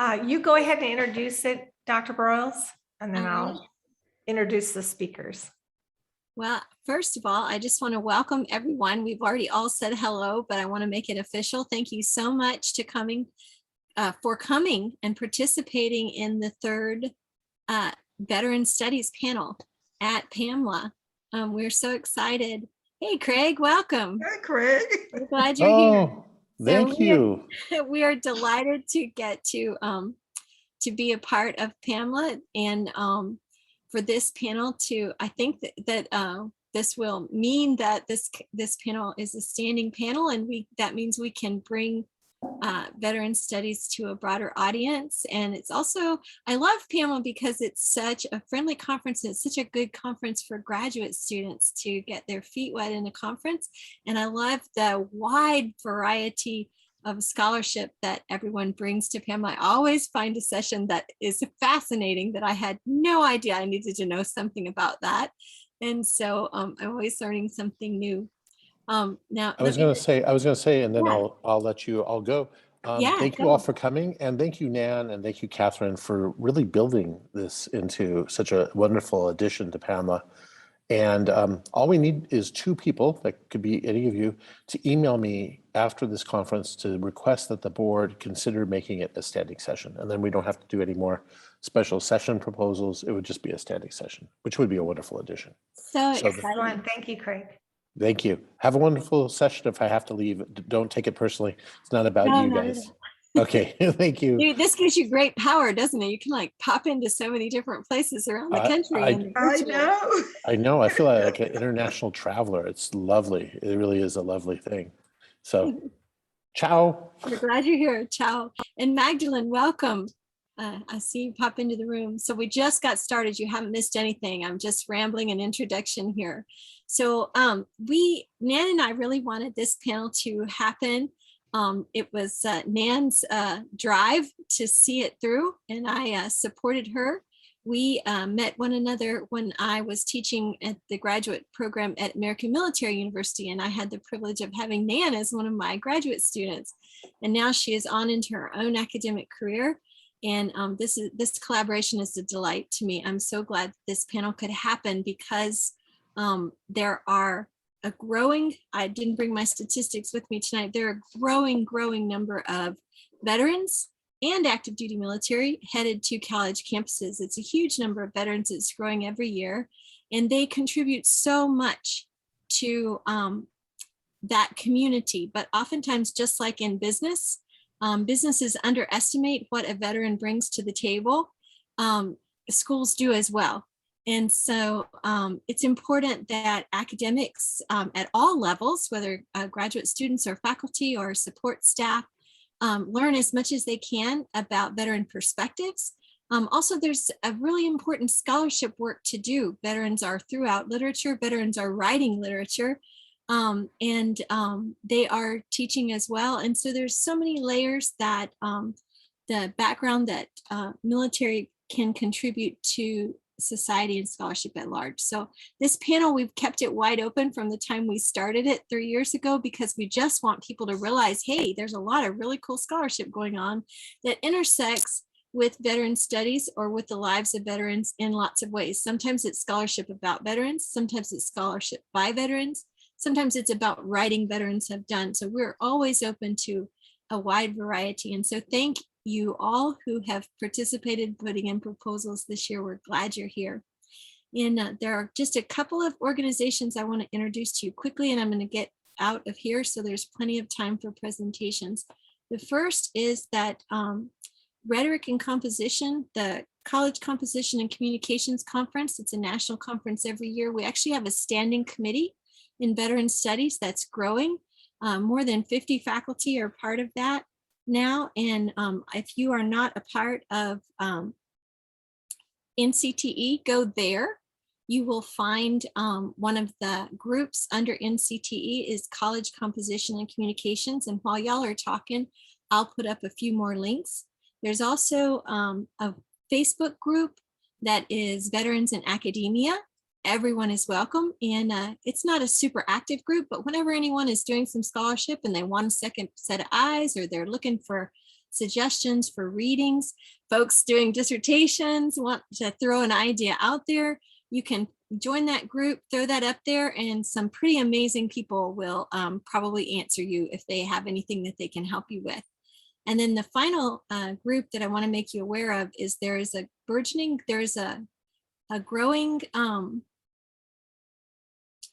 You go ahead and introduce it, Dr. Broyles, and then All right. I'll introduce the speakers. Well, first of all, I just want to welcome everyone. We've already all said hello, but I want to make it official. Thank you so much for coming and participating in the third Veteran Studies panel at PAMLA. We're so excited. Hey, Craig, welcome. Hi, Craig. We're glad you're here. Thank you. We are delighted to get to be a part of PAMLA and for this panel I think that this will mean that this panel is a standing panel, and that means we can bring veteran studies to a broader audience. And it's also, I love PAMLA because it's such a friendly conference. It's such a good conference for graduate students to get their feet wet in a conference. And I love the wide variety of scholarship that everyone brings to PAMLA. I always find a session that is fascinating that I had no idea I needed to know something about that. And so I'm always learning something new. Now I was going to say, and then Yeah. I'll let you all go. Thank you all for coming, and thank you, Nan, and thank you, Catherine, for really building this into such a wonderful addition to PAMLA. And all we need is 2 people, that could be any of you, to email me after this conference to request that the board consider making it a standing session. And then we don't have to do any more special session proposals. It would just be a standing session, which would be a wonderful addition. So exciting. Thank you, Craig. Thank you. Have a wonderful session. If I have to leave, don't take it personally. It's not about you guys. Okay, thank you. Dude, this gives you great power, doesn't it? You can like pop into so many different places around the country. I know. I feel like an international traveler. It's lovely. It really is a lovely thing. So, ciao. We're glad you're here. Ciao. And Magdalene, welcome. I see you pop into the room. So we just got started. You haven't missed anything. I'm just rambling an introduction here. So Nan and I really wanted this panel to happen. It was Nan's drive to see it through, and I supported her. We met one another when I was teaching at the graduate program at American Military University, and I had the privilege of having Nan as one of my graduate students. And now she is on into her own academic career. And this collaboration is a delight to me. I'm so glad this panel could happen because there are a growing, I didn't bring my statistics with me tonight, there are a growing number of veterans and active duty military headed to college campuses. It's a huge number of veterans. It's growing every year, and they contribute so much to that community. But oftentimes, just like in business, businesses underestimate what a veteran brings to the table. Schools do as well. And so it's important that academics at all levels, whether graduate students or faculty or support staff, learn as much as they can about veteran perspectives. Also, there's a really important scholarship work to do. Veterans are throughout literature, veterans are writing literature, and they are teaching as well. And so there's so many layers that the background that military can contribute to society and scholarship at large. So this panel, we've kept it wide open from the time we started it 3 years ago, because we just want people to realize, hey, there's a lot of really cool scholarship going on that intersects with veteran studies or with the lives of veterans in lots of ways. Sometimes it's scholarship about veterans, sometimes it's scholarship by veterans, sometimes it's about writing veterans have done. So we're always open to a wide variety. And so thank you all who have participated putting in proposals this year. We're glad you're here. And there are just a couple of organizations I want to introduce to you quickly, and I'm going to get out of here so there's plenty of time for presentations. The first is that Rhetoric and Composition, the College Composition and Communications Conference. It's a national conference every year. We actually have a standing committee in veteran studies that's growing. More than 50 faculty are part of that now. And if you are not a part of NCTE, go there. You will find one of the groups under NCTE is College Composition and Communications. And while y'all are talking, I'll put up a few more links. There's also a Facebook group that is Veterans in Academia. Everyone is welcome. And it's not a super active group, but whenever anyone is doing some scholarship and they want a second set of eyes, or they're looking for suggestions for readings. Folks doing dissertations want to throw an idea out there, you can join that group, throw that up there, and some pretty amazing people will probably answer you if they have anything that they can help you with. And then the final group that I want to make you aware of is there's a growing,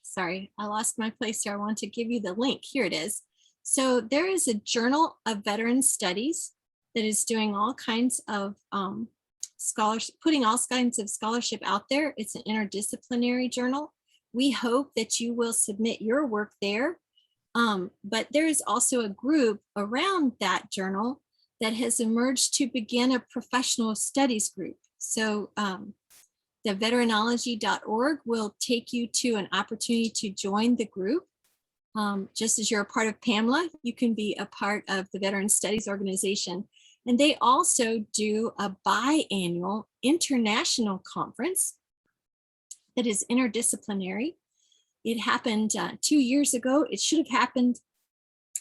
sorry, I lost my place here. I want to give you the link. Here it is. So there is a Journal of Veteran Studies that is doing all kinds of putting all kinds of scholarship out there. It's an interdisciplinary journal. We hope that you will submit your work there. But there is also a group around that journal that has emerged to begin a professional studies group. So the veteranology.org will take you to an opportunity to join the group. Just as you're a part of PAMLA, you can be a part of the Veteran Studies Organization. And they also do a biannual international conference that is interdisciplinary. It happened 2 years ago. It should have happened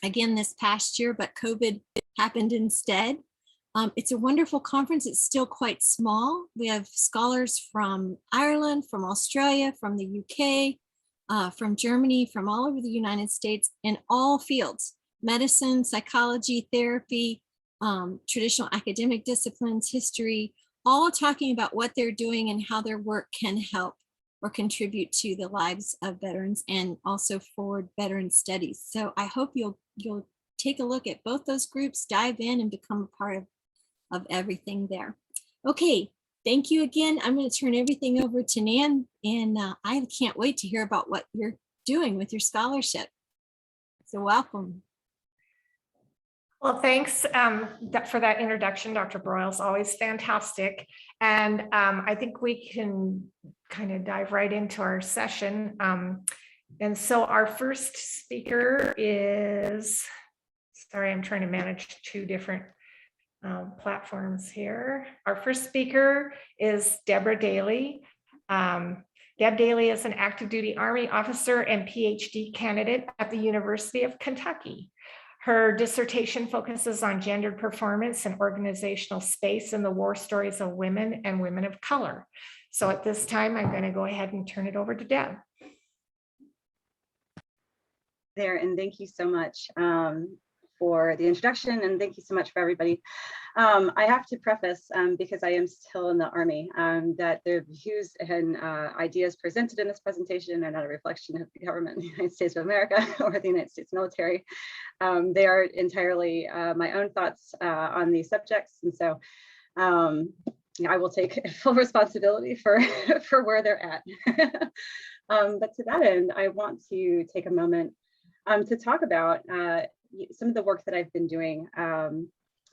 again this past year, but COVID happened instead. It's a wonderful conference. It's still quite small. We have scholars from Ireland, from Australia, from the UK, from Germany, from all over the United States in all fields: medicine, psychology, therapy, traditional academic disciplines, history, all talking about what they're doing and how their work can help or contribute to the lives of veterans and also forward veteran studies. So I hope you'll take a look at both those groups, dive in and become a part of everything there. Okay, thank you again. I'm going to turn everything over to Nan, and I can't wait to hear about what you're doing with your scholarship. So welcome. Well, thanks for that introduction, Dr. Broyles. Always fantastic. And I think we can kind of dive right into our session. And so our first speaker is, sorry, I'm trying to manage two different platforms here. Our first speaker is Deborah Daly. Deb Daly is an active duty Army officer and PhD candidate at the University of Kentucky. Her dissertation focuses on gendered performance and organizational space in the war stories of women and women of color. So at this time, I'm going to go ahead and turn it over to Deb. And thank you so much for the introduction, and thank you so much for everybody. I have to preface, because I am still in the Army, that the views and ideas presented in this presentation are not a reflection of the government of the United States of America or the United States military. They are entirely my own thoughts on these subjects, and so I will take full responsibility for where they're at. But to that end, I want to take a moment to talk about some of the work that I've been doing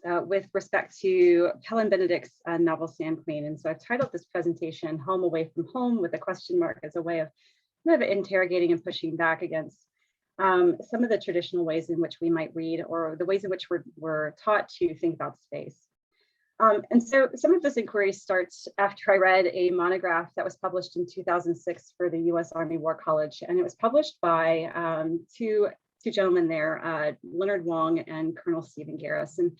with respect to Helen Benedict's novel Sand Queen. And so I've titled this presentation Home Away from Home with a question mark as a way of kind of interrogating and pushing back against some of the traditional ways in which we might read, or the ways in which we're taught to think about space. And so some of this inquiry starts after I read a monograph that was published in 2006 for the US Army War College. And it was published by two gentlemen there, Leonard Wong and Colonel Stephen Garris. And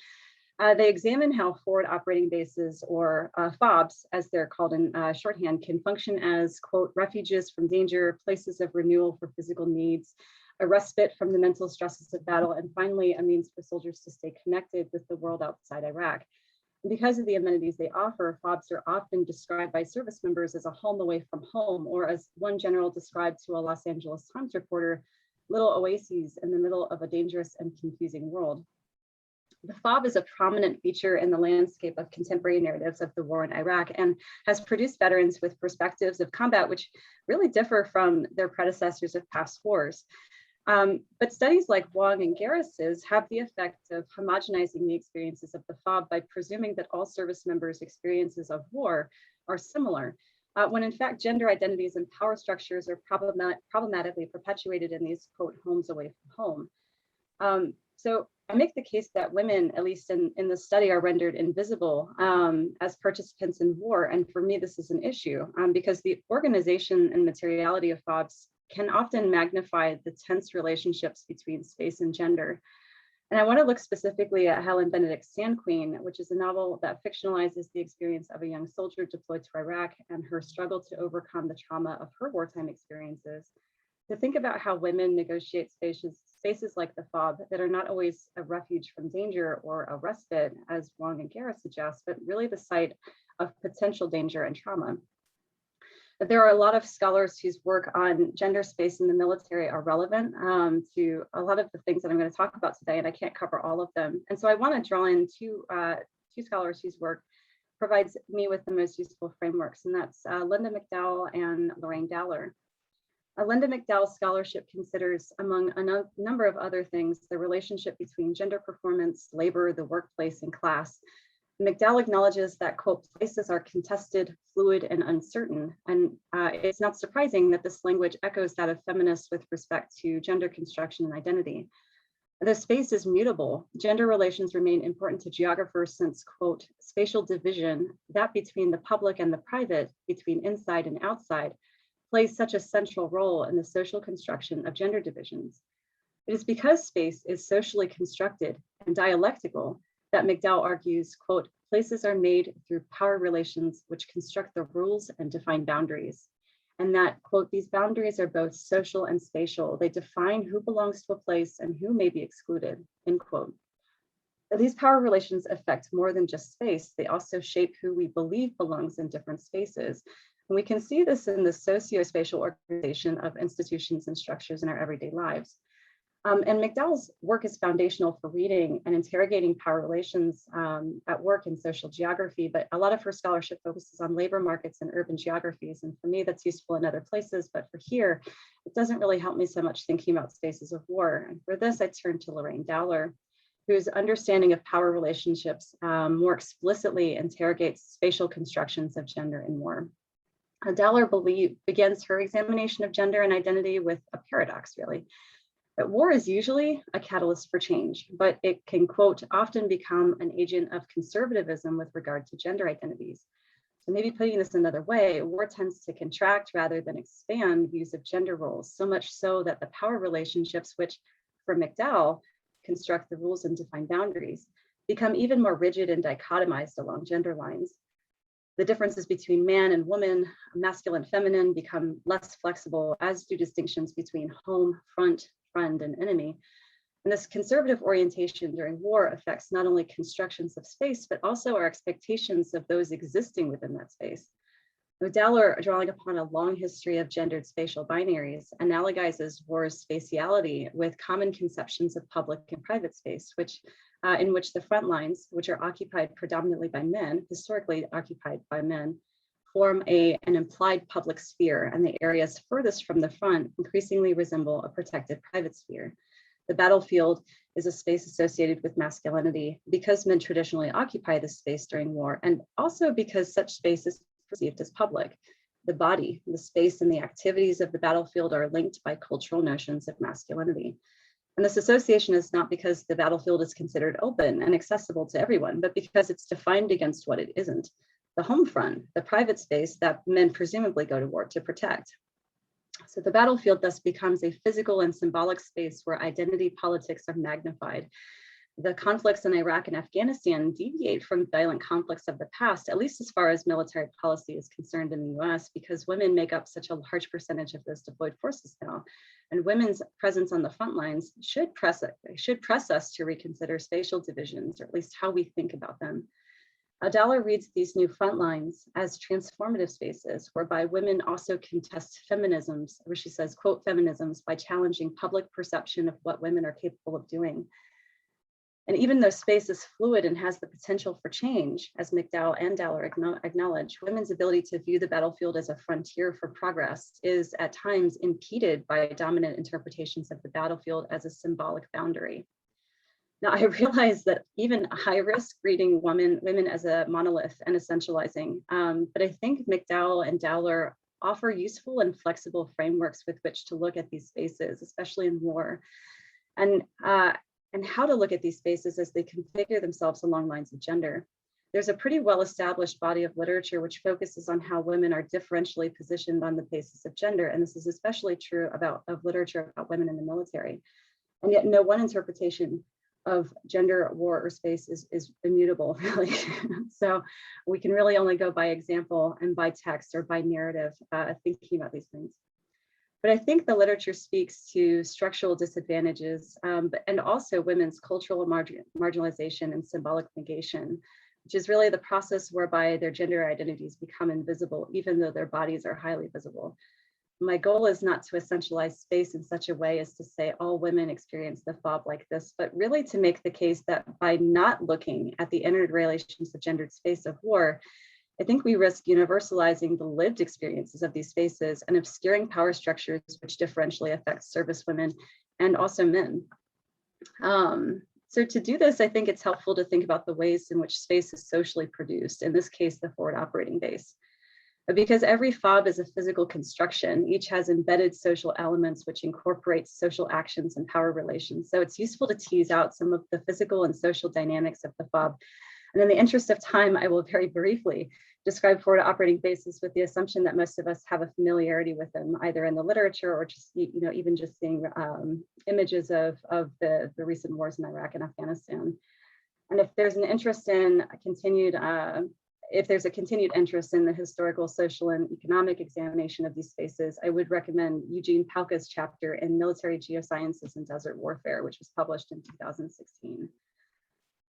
they examine how forward operating bases, or FOBs, as they're called in shorthand, can function as, quote, refuges from danger, places of renewal for physical needs, a respite from the mental stresses of battle, and finally, a means for soldiers to stay connected with the world outside Iraq. And because of the amenities they offer, FOBs are often described by service members as a home away from home, or as one general described to a Los Angeles Times reporter, little oases in the middle of a dangerous and confusing world. The FOB is a prominent feature in the landscape of contemporary narratives of the war in Iraq, and has produced veterans with perspectives of combat which really differ from their predecessors of past wars. But studies like Wong and Garris's have the effect of homogenizing the experiences of the FOB by presuming that all service members' experiences of war are similar, when in fact gender identities and power structures are problematically perpetuated in these, quote, homes away from home. So I make the case that women, at least in the study, are rendered invisible as participants in war. And for me, this is an issue because the organization and materiality of FOBs can often magnify the tense relationships between space and gender. And I want to look specifically at Helen Benedict's Sand Queen, which is a novel that fictionalizes the experience of a young soldier deployed to Iraq and her struggle to overcome the trauma of her wartime experiences. To think about how women negotiate spaces like the FOB that are not always a refuge from danger or a respite, as Wong and Guerra suggest, but really the site of potential danger and trauma. But there are a lot of scholars whose work on gender space in the military are relevant to a lot of the things that I'm going to talk about today, and I can't cover all of them. And so I want to draw in two scholars whose work provides me with the most useful frameworks, and that's Linda McDowell and Lorraine Dowler. Linda McDowell's scholarship considers, among a number of other things, the relationship between gender performance, labor, the workplace, and class. McDowell acknowledges that, quote, places are contested, fluid, and uncertain. And it's not surprising that this language echoes that of feminists with respect to gender construction and identity. The space is mutable. Gender relations remain important to geographers since, quote, spatial division, that between the public and the private, between inside and outside, plays such a central role in the social construction of gender divisions. It is because space is socially constructed and dialectical that McDowell argues, quote, places are made through power relations which construct the rules and define boundaries. And that, quote, these boundaries are both social and spatial. They define who belongs to a place and who may be excluded, end quote. But these power relations affect more than just space. They also shape who we believe belongs in different spaces. And we can see this in the socio-spatial organization of institutions and structures in our everyday lives. And McDowell's work is foundational for reading and interrogating power relations at work in social geography, but a lot of her scholarship focuses on labor markets and urban geographies. And for me, that's useful in other places, but for here, it doesn't really help me so much thinking about spaces of war. And for this, I turn to Lorraine Dowler, whose understanding of power relationships more explicitly interrogates spatial constructions of gender in war. Dowler begins her examination of gender and identity with a paradox, really. That war is usually a catalyst for change, but it can, quote, often become an agent of conservatism with regard to gender identities. So maybe putting this another way, war tends to contract rather than expand views of gender roles, so much so that the power relationships, which for McDowell construct the rules and define boundaries, become even more rigid and dichotomized along gender lines. The differences between man and woman, masculine, feminine, become less flexible, as do distinctions between home, front, friend, and enemy. And this conservative orientation during war affects not only constructions of space, but also our expectations of those existing within that space. Dowler, drawing upon a long history of gendered spatial binaries, analogizes war's spatiality with common conceptions of public and private space, in which the front lines, which are occupied predominantly by men, historically occupied by men, form an implied public sphere, and the areas furthest from the front increasingly resemble a protected private sphere. The battlefield is a space associated with masculinity because men traditionally occupy this space during war, and also because such space is perceived as public. The body, the space, and the activities of the battlefield are linked by cultural notions of masculinity. And this association is not because the battlefield is considered open and accessible to everyone, but because it's defined against what it isn't. The home front, the private space that men presumably go to war to protect. So the battlefield thus becomes a physical and symbolic space where identity politics are magnified. The conflicts in Iraq and Afghanistan deviate from violent conflicts of the past, at least as far as military policy is concerned in the US, because women make up such a large percentage of those deployed forces now. And women's presence on the front lines should press us to reconsider spatial divisions, or at least how we think about them. Dowler reads these new front lines as transformative spaces whereby women also contest feminisms, where she says, quote, feminisms, by challenging public perception of what women are capable of doing. And even though space is fluid and has the potential for change, as McDowell and Dowler acknowledge, women's ability to view the battlefield as a frontier for progress is at times impeded by dominant interpretations of the battlefield as a symbolic boundary. Now, I realize that even high risk reading women as a monolith and essentializing, but I think McDowell and Dowler offer useful and flexible frameworks with which to look at these spaces, especially in war, and how to look at these spaces as they configure themselves along lines of gender. There's a pretty well-established body of literature which focuses on how women are differentially positioned on the basis of gender, and this is especially true of literature about women in the military. And yet no one interpretation of gender, war, or space is immutable, really. So we can really only go by example and by text or by narrative, thinking about these things. But I think the literature speaks to structural disadvantages and also women's cultural marginalization and symbolic negation, which is really the process whereby their gender identities become invisible, even though their bodies are highly visible. My goal is not to essentialize space in such a way as to say all women experience the FOB like this, but really to make the case that by not looking at the interrelations of gendered space of war, I think we risk universalizing the lived experiences of these spaces and obscuring power structures which differentially affect service women and also men. So to do this, I think it's helpful to think about the ways in which space is socially produced, in this case, the forward operating base. But because every FOB is a physical construction, each has embedded social elements which incorporate social actions and power relations. So it's useful to tease out some of the physical and social dynamics of the FOB. And in the interest of time, I will very briefly describe forward operating bases with the assumption that most of us have a familiarity with them, either in the literature or just, even just seeing images of the recent wars in Iraq and Afghanistan. And if there's an interest in if there's a continued interest in the historical, social, and economic examination of these spaces, I would recommend Eugene Palka's chapter in Military Geosciences and Desert Warfare, which was published in 2016.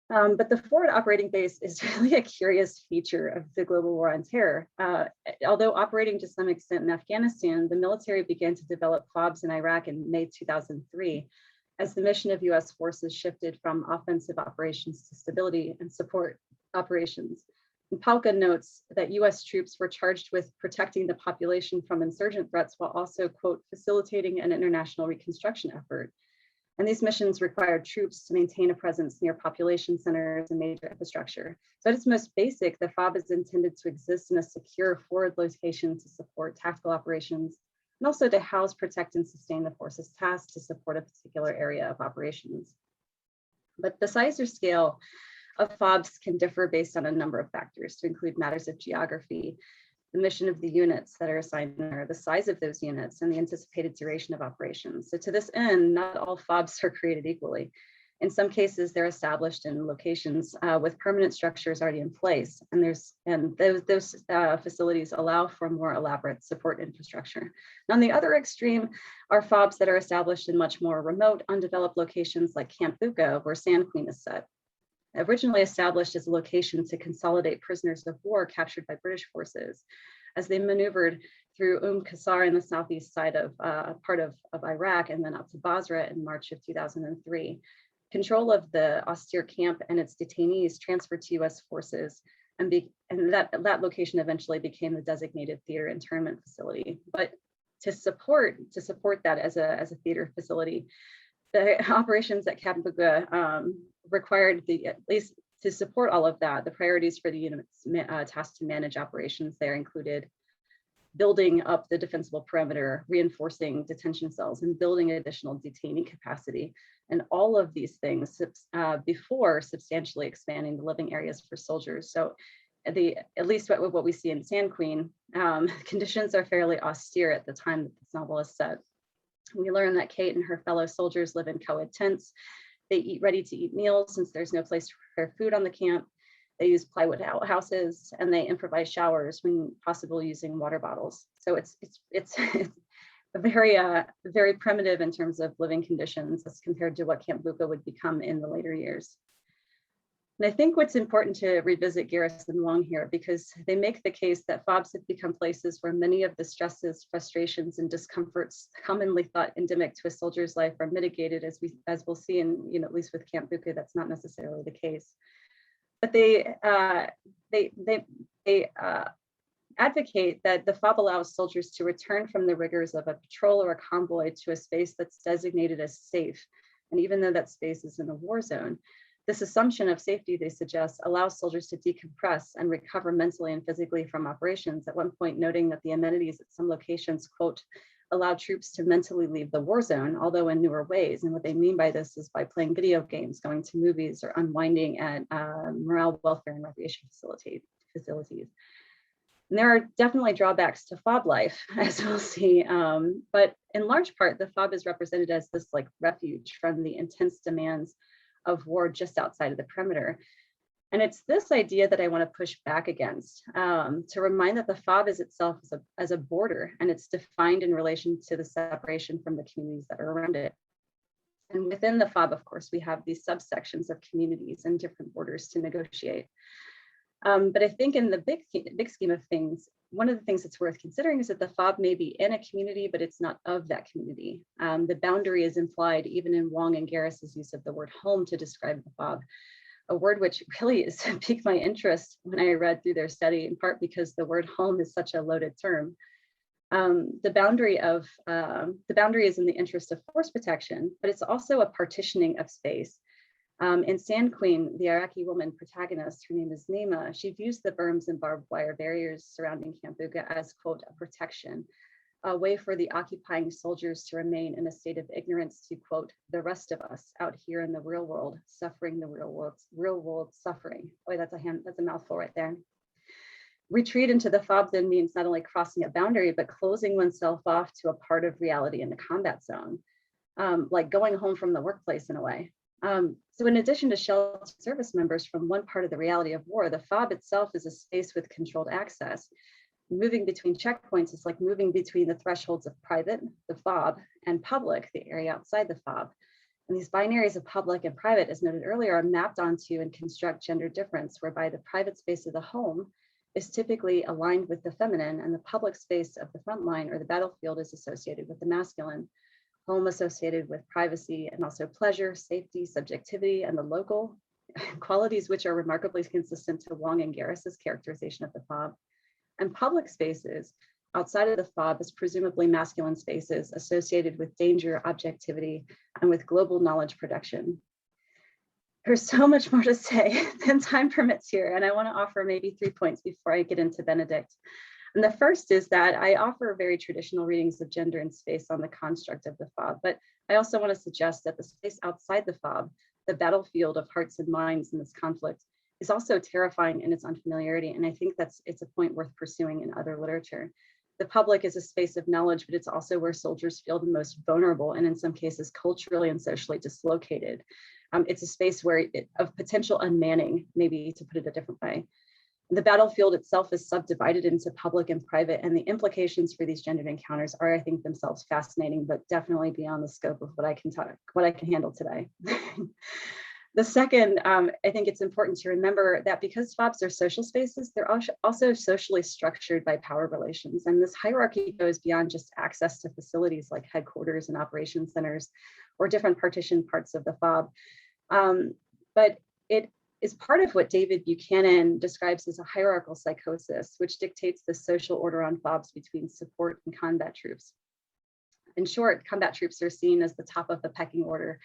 But the forward operating base is really a curious feature of the global war on terror. Although operating to some extent in Afghanistan, the military began to develop FOBs in Iraq in May 2003, as the mission of US forces shifted from offensive operations to stability and support operations. And Palka notes that US troops were charged with protecting the population from insurgent threats while also, quote, facilitating an international reconstruction effort. And these missions required troops to maintain a presence near population centers and major infrastructure. So at its most basic, the FOB is intended to exist in a secure forward location to support tactical operations, and also to house, protect, and sustain the forces tasked to support a particular area of operations. But the size or scale of FOBs can differ based on a number of factors, to include matters of geography, the mission of the units that are assigned there, the size of those units, and the anticipated duration of operations. So to this end, not all FOBs are created equally. In some cases, they're established in locations with permanent structures already in place, and those facilities allow for more elaborate support infrastructure. And on the other extreme are FOBs that are established in much more remote, undeveloped locations like Camp Bucca, where Sand Queen is set. Originally established as a location to consolidate prisoners of war captured by British forces, as they maneuvered through Qasr in the southeast side of part of Iraq and then up to Basra in March of 2003. Control of the austere camp and its detainees transferred to US forces, and that location eventually became the designated theater internment facility. But to support that as a theater facility, the operations at Camp Bucca required at least to support all of that, the priorities for the units tasked to manage operations there included building up the defensible perimeter, reinforcing detention cells, and building additional detainee capacity. And all of these things before substantially expanding the living areas for soldiers. So at least what we see in Sand Queen, conditions are fairly austere at the time that this novel is set. We learn that Kate and her fellow soldiers live in co-ed tents. They eat ready-to-eat meals since there's no place to prepare food on the camp. They use plywood outhouses, and they improvise showers when possible using water bottles. So it's a very primitive in terms of living conditions as compared to what Camp Bucca would become in the later years. And I think what's important to revisit Garrison and Long here, because they make the case that FOBs have become places where many of the stresses, frustrations, and discomforts commonly thought endemic to a soldier's life are mitigated, as we'll see in, at least with Camp Bucca, that's not necessarily the case. But they advocate that the FOB allows soldiers to return from the rigors of a patrol or a convoy to a space that's designated as safe. And even though that space is in a war zone, this assumption of safety, they suggest, allows soldiers to decompress and recover mentally and physically from operations, at one point noting that the amenities at some locations, quote, allow troops to mentally leave the war zone, although in newer ways. And what they mean by this is by playing video games, going to movies, or unwinding at morale, welfare, and recreation facilities. And there are definitely drawbacks to FOB life, as we'll see, but in large part, the FOB is represented as this like refuge from the intense demands of war just outside of the perimeter. And it's this idea that I want to push back against, to remind that the FOB is itself as a border, and it's defined in relation to the separation from the communities that are around it. And within the FOB, of course, we have these subsections of communities and different borders to negotiate. But I think in the big scheme of things, one of the things that's worth considering is that the FOB may be in a community, but it's not of that community. The boundary is implied even in Wong and Garris's use of the word home to describe the FOB, a word which really is piqued my interest when I read through their study, in part because the word home is such a loaded term. The boundary is in the interest of force protection, but it's also a partitioning of space. In Sand Queen, the Iraqi woman protagonist, her name is Naima, she views the berms and barbed wire barriers surrounding Camp Bucca as, quote, a protection, a way for the occupying soldiers to remain in a state of ignorance to, quote, the rest of us out here in the real world, suffering the real world suffering. Boy, that's a mouthful right there. Retreat into the FOB then means not only crossing a boundary, but closing oneself off to a part of reality in the combat zone, like going home from the workplace in a way. So in addition to sheltered service members from one part of the reality of war, the FOB itself is a space with controlled access. Moving between checkpoints is like moving between the thresholds of private, the FOB, and public, the area outside the FOB. And these binaries of public and private, as noted earlier, are mapped onto and construct gender difference, whereby the private space of the home is typically aligned with the feminine, and the public space of the front line or the battlefield is associated with the masculine. Home associated with privacy and also pleasure, safety, subjectivity, and the local, qualities which are remarkably consistent to Wong and Garris's characterization of the FOB. And public spaces outside of the FOB is presumably masculine spaces associated with danger, objectivity, and with global knowledge production. There's so much more to say than time permits here, and I want to offer maybe 3 points before I get into Benedict. And the first is that I offer very traditional readings of gender and space on the construct of the FOB, but I also want to suggest that the space outside the FOB, the battlefield of hearts and minds in this conflict, is also terrifying in its unfamiliarity, and I think it's a point worth pursuing in other literature. The public is a space of knowledge, but it's also where soldiers feel the most vulnerable and in some cases culturally and socially dislocated. It's a space of potential unmanning, maybe to put it a different way. The battlefield itself is subdivided into public and private, and the implications for these gendered encounters are, I think, themselves fascinating, but definitely beyond the scope of what I can handle today. The second, I think it's important to remember that because FOBs are social spaces, they're also socially structured by power relations. And this hierarchy goes beyond just access to facilities like headquarters and operation centers or different partitioned parts of the FOB. But it is part of what David Buchanan describes as a hierarchical psychosis, which dictates the social order on FOBs between support and combat troops. In short, combat troops are seen as the top of the pecking order,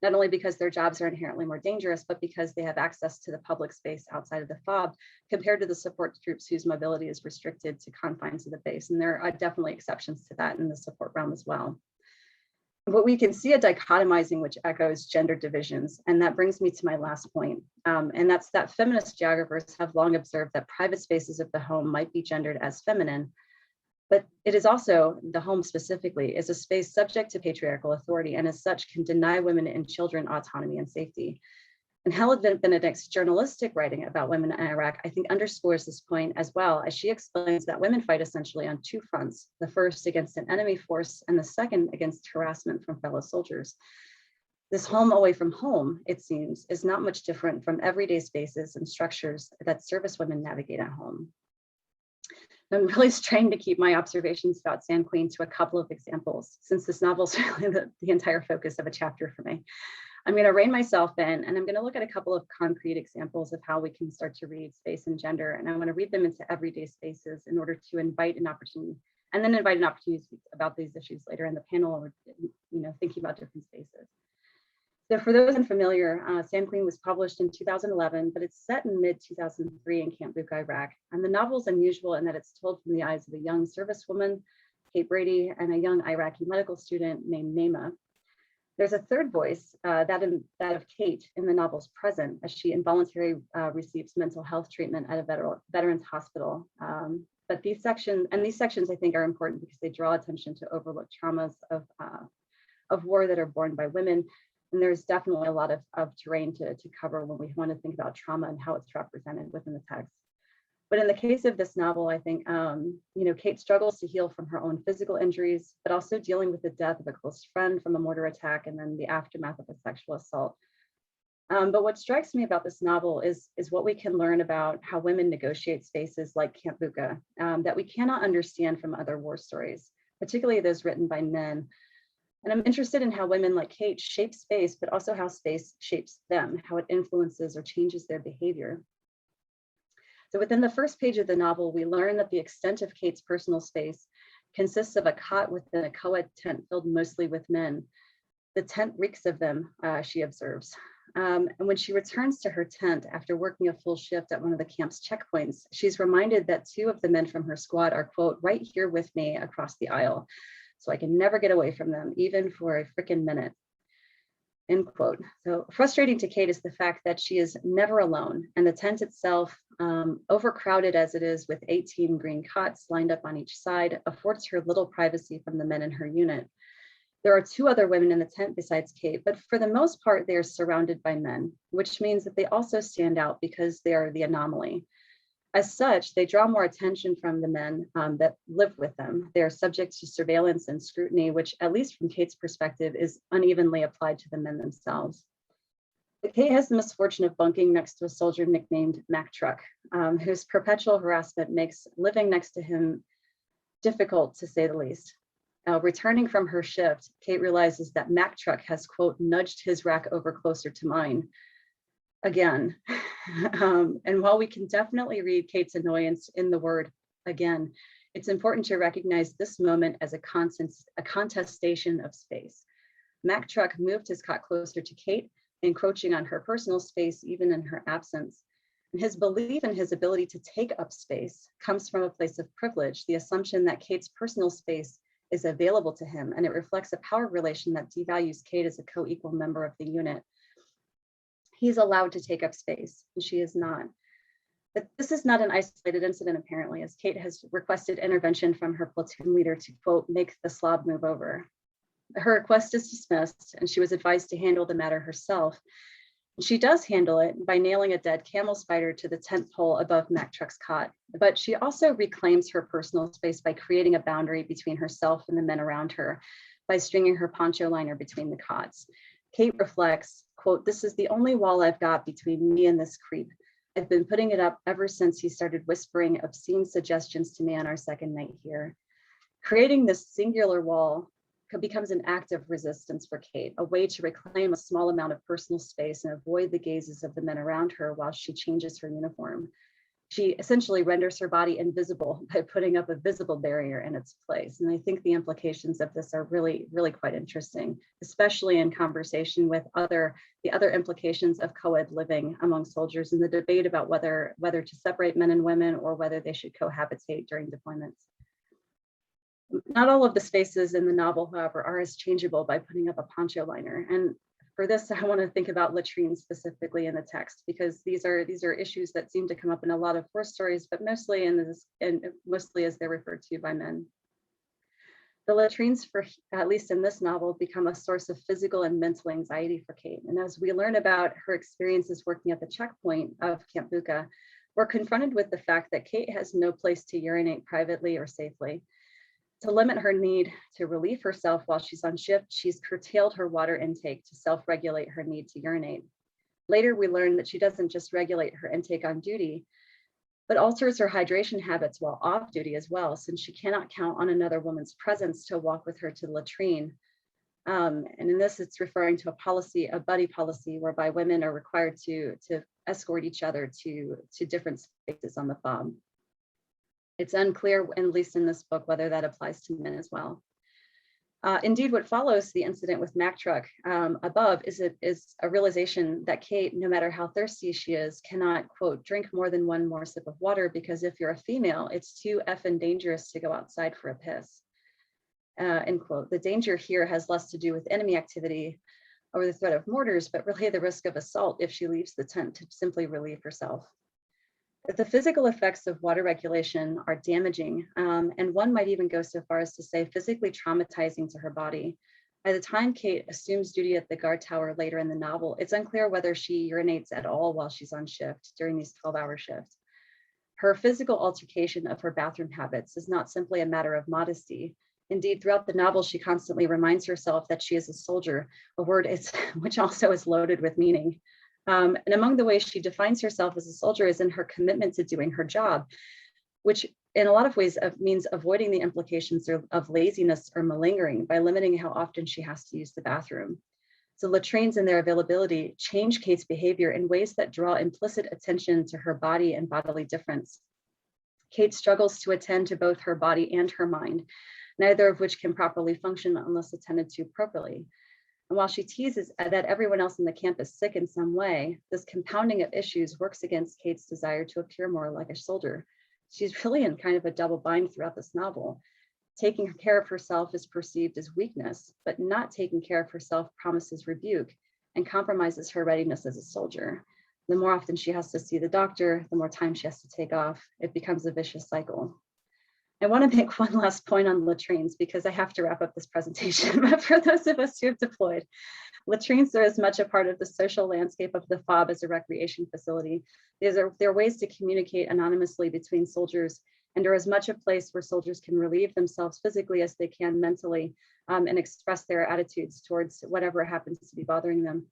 not only because their jobs are inherently more dangerous, but because they have access to the public space outside of the FOB compared to the support troops whose mobility is restricted to confines of the base. And there are definitely exceptions to that in the support realm as well. But we can see a dichotomizing which echoes gender divisions. And that brings me to my last point. And that's that feminist geographers have long observed that private spaces of the home might be gendered as feminine, but it is also, the home specifically, is a space subject to patriarchal authority and as such can deny women and children autonomy and safety. And Helen Benedict's journalistic writing about women in Iraq, I think, underscores this point as well, as she explains that women fight essentially on two fronts, the first against an enemy force and the second against harassment from fellow soldiers. This home away from home, it seems, is not much different from everyday spaces and structures that service women navigate at home. I'm really trying to keep my observations about Sand Queen to a couple of examples, since this novel is really the entire focus of a chapter for me. I'm going to rein myself in, and I'm going to look at a couple of concrete examples of how we can start to read space and gender, and I'm going to read them into everyday spaces in order to invite an opportunity, and then invite an opportunity to speak about these issues later in the panel, or thinking about different spaces. So for those unfamiliar, Sand Queen was published in 2011, but it's set in mid-2003 in Camp Bucca, Iraq. And the novel is unusual in that it's told from the eyes of a young servicewoman, Kate Brady, and a young Iraqi medical student named Naima. There's a third voice, that of Kate, in the novel's present, as she involuntarily receives mental health treatment at a veterans hospital. But these sections, I think, are important because they draw attention to overlooked traumas of war that are borne by women. And there's definitely a lot of terrain to cover when we want to think about trauma and how it's represented within the text. But in the case of this novel, I think, Kate struggles to heal from her own physical injuries, but also dealing with the death of a close friend from a mortar attack and then the aftermath of a sexual assault. But what strikes me about this novel is what we can learn about how women negotiate spaces like Camp Bucca that we cannot understand from other war stories, particularly those written by men. And I'm interested in how women like Kate shape space, but also how space shapes them, how it influences or changes their behavior. So within the first page of the novel, we learn that the extent of Kate's personal space consists of a cot within a co-ed tent filled mostly with men. The tent reeks of them, she observes. And when she returns to her tent after working a full shift at one of the camp's checkpoints, she's reminded that 2 of the men from her squad are, quote, right here with me across the aisle. So I can never get away from them, even for a freaking minute, end quote. So frustrating to Kate is the fact that she is never alone, and the tent itself, overcrowded as it is with 18 green cots lined up on each side, affords her little privacy from the men in her unit. There are 2 other women in the tent besides Kate, but for the most part, they are surrounded by men, which means that they also stand out because they are the anomaly. As such, they draw more attention from the men that live with them. They are subject to surveillance and scrutiny, which, at least from Kate's perspective, is unevenly applied to the men themselves. But Kate has the misfortune of bunking next to a soldier nicknamed Mac Truck, whose perpetual harassment makes living next to him difficult, to say the least. Returning from her shift, Kate realizes that Mac Truck has, quote, nudged his rack over closer to mine. Again. And while we can definitely read Kate's annoyance in the word again, it's important to recognize this moment as a contestation of space. Mac Truck moved his cot closer to Kate, encroaching on her personal space even in her absence. And his belief in his ability to take up space comes from a place of privilege, the assumption that Kate's personal space is available to him, and it reflects a power relation that devalues Kate as a co-equal member of the unit. He's allowed to take up space, and she is not. But this is not an isolated incident, apparently, as Kate has requested intervention from her platoon leader to, quote, make the slob move over. Her request is dismissed, and she was advised to handle the matter herself. And she does handle it by nailing a dead camel spider to the tent pole above Mac Truck's cot. But she also reclaims her personal space by creating a boundary between herself and the men around her by stringing her poncho liner between the cots. Kate reflects, quote, this is the only wall I've got between me and this creep. I've been putting it up ever since he started whispering obscene suggestions to me on our second night here. Creating this singular wall becomes an act of resistance for Kate, a way to reclaim a small amount of personal space and avoid the gazes of the men around her while she changes her uniform. She essentially renders her body invisible by putting up a visible barrier in its place. And I think the implications of this are really, really quite interesting, especially in conversation with the other implications of co-ed living among soldiers and the debate about whether to separate men and women or whether they should cohabitate during deployments. Not all of the spaces in the novel, however, are as changeable by putting up a poncho liner. And for this, I want to think about latrines specifically in the text, because these are issues that seem to come up in a lot of war stories, but mostly mostly as they're referred to by men. The latrines, for at least in this novel, become a source of physical and mental anxiety for Kate. And as we learn about her experiences working at the checkpoint of Camp Bucca, we're confronted with the fact that Kate has no place to urinate privately or safely. To limit her need to relieve herself while she's on shift, she's curtailed her water intake to self-regulate her need to urinate. Later, we learn that she doesn't just regulate her intake on duty, but alters her hydration habits while off duty as well, since she cannot count on another woman's presence to walk with her to the latrine. And in this, it's referring to a buddy policy, whereby women are required to escort each other to different spaces on the FOB. It's unclear, at least in this book, whether that applies to men as well. Indeed, what follows the incident with Mac Truck above is a realization that Kate, no matter how thirsty she is, cannot, quote, drink more than one more sip of water, because if you're a female, it's too effing dangerous to go outside for a piss, end quote. The danger here has less to do with enemy activity or the threat of mortars, but really the risk of assault if she leaves the tent to simply relieve herself. The physical effects of water regulation are damaging, and one might even go so far as to say physically traumatizing to her body. By the time Kate assumes duty at the guard tower later in the novel, it's unclear whether she urinates at all while she's on shift during these 12-hour shifts. Her physical altercation of her bathroom habits is not simply a matter of modesty. Indeed, throughout the novel, she constantly reminds herself that she is a soldier, a word which also is loaded with meaning. And among the ways she defines herself as a soldier is in her commitment to doing her job, which in a lot of ways means avoiding the implications of laziness or malingering by limiting how often she has to use the bathroom. So latrines and their availability change Kate's behavior in ways that draw implicit attention to her body and bodily difference. Kate struggles to attend to both her body and her mind, neither of which can properly function unless attended to appropriately. And while she teases that everyone else in the camp is sick in some way, this compounding of issues works against Kate's desire to appear more like a soldier. She's really in kind of a double bind throughout this novel. Taking care of herself is perceived as weakness, but not taking care of herself promises rebuke and compromises her readiness as a soldier. The more often she has to see the doctor, the more time she has to take off. It becomes a vicious cycle. I want to make one last point on latrines because I have to wrap up this presentation. But for those of us who have deployed, latrines are as much a part of the social landscape of the FOB as a recreation facility. They're ways to communicate anonymously between soldiers and are as much a place where soldiers can relieve themselves physically as they can mentally and express their attitudes towards whatever happens to be bothering them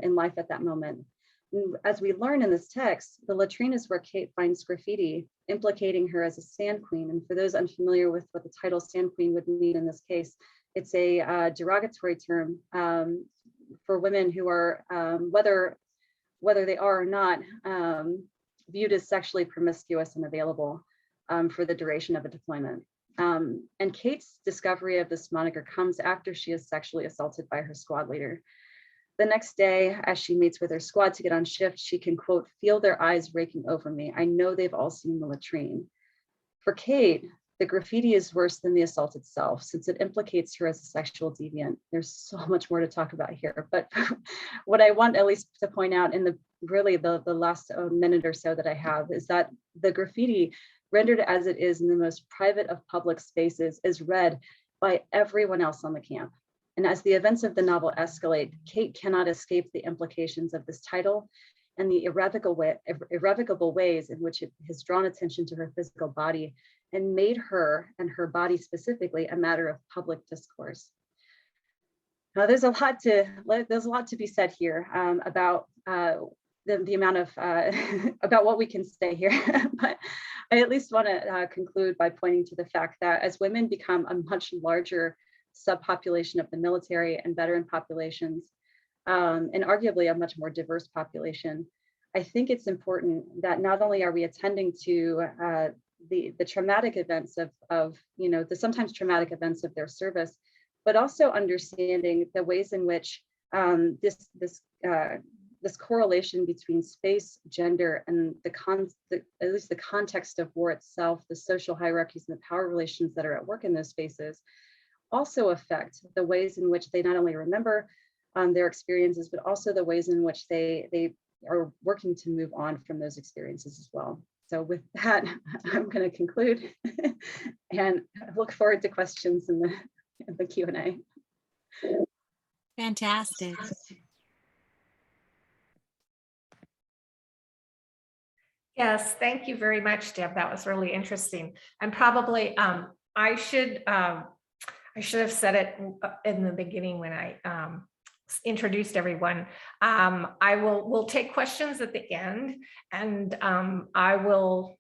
in life at that moment. And as we learn in this text, the latrine is where Kate finds graffiti implicating her as a sand queen. And for those unfamiliar with what the title sand queen would mean in this case, it's a derogatory term for women who are, whether they are or not, viewed as sexually promiscuous and available for the duration of a deployment. And Kate's discovery of this moniker comes after she is sexually assaulted by her squad leader. The next day, as she meets with her squad to get on shift, she can, quote, feel their eyes raking over me. I know they've all seen the latrine. For Kate, the graffiti is worse than the assault itself, since it implicates her as a sexual deviant. There's so much more to talk about here, but what I want at least to point out in the last minute or so that I have is that the graffiti, rendered as it is in the most private of public spaces, is read by everyone else on the camp. And as the events of the novel escalate, Kate cannot escape the implications of this title and the irrevocable ways in which it has drawn attention to her physical body and made her and her body specifically a matter of public discourse. Now, there's a lot to be said here about the amount of about what we can say here, but I at least want to conclude by pointing to the fact that as women become a much larger subpopulation of the military and veteran populations, and arguably a much more diverse population, I think it's important that not only are we attending to the traumatic events of the sometimes traumatic events of their service, but also understanding the ways in which this correlation between space, gender, and at least the context of war itself, the social hierarchies and the power relations that are at work in those spaces, also affect the ways in which they not only remember their experiences, but also the ways in which they are working to move on from those experiences as well. So with that, I'm going to conclude and look forward to questions in the Q&A. Fantastic. Yes, thank you very much, Deb. That was really interesting. And probably I should have said it in the beginning when I introduced everyone. We'll take questions at the end, and I'll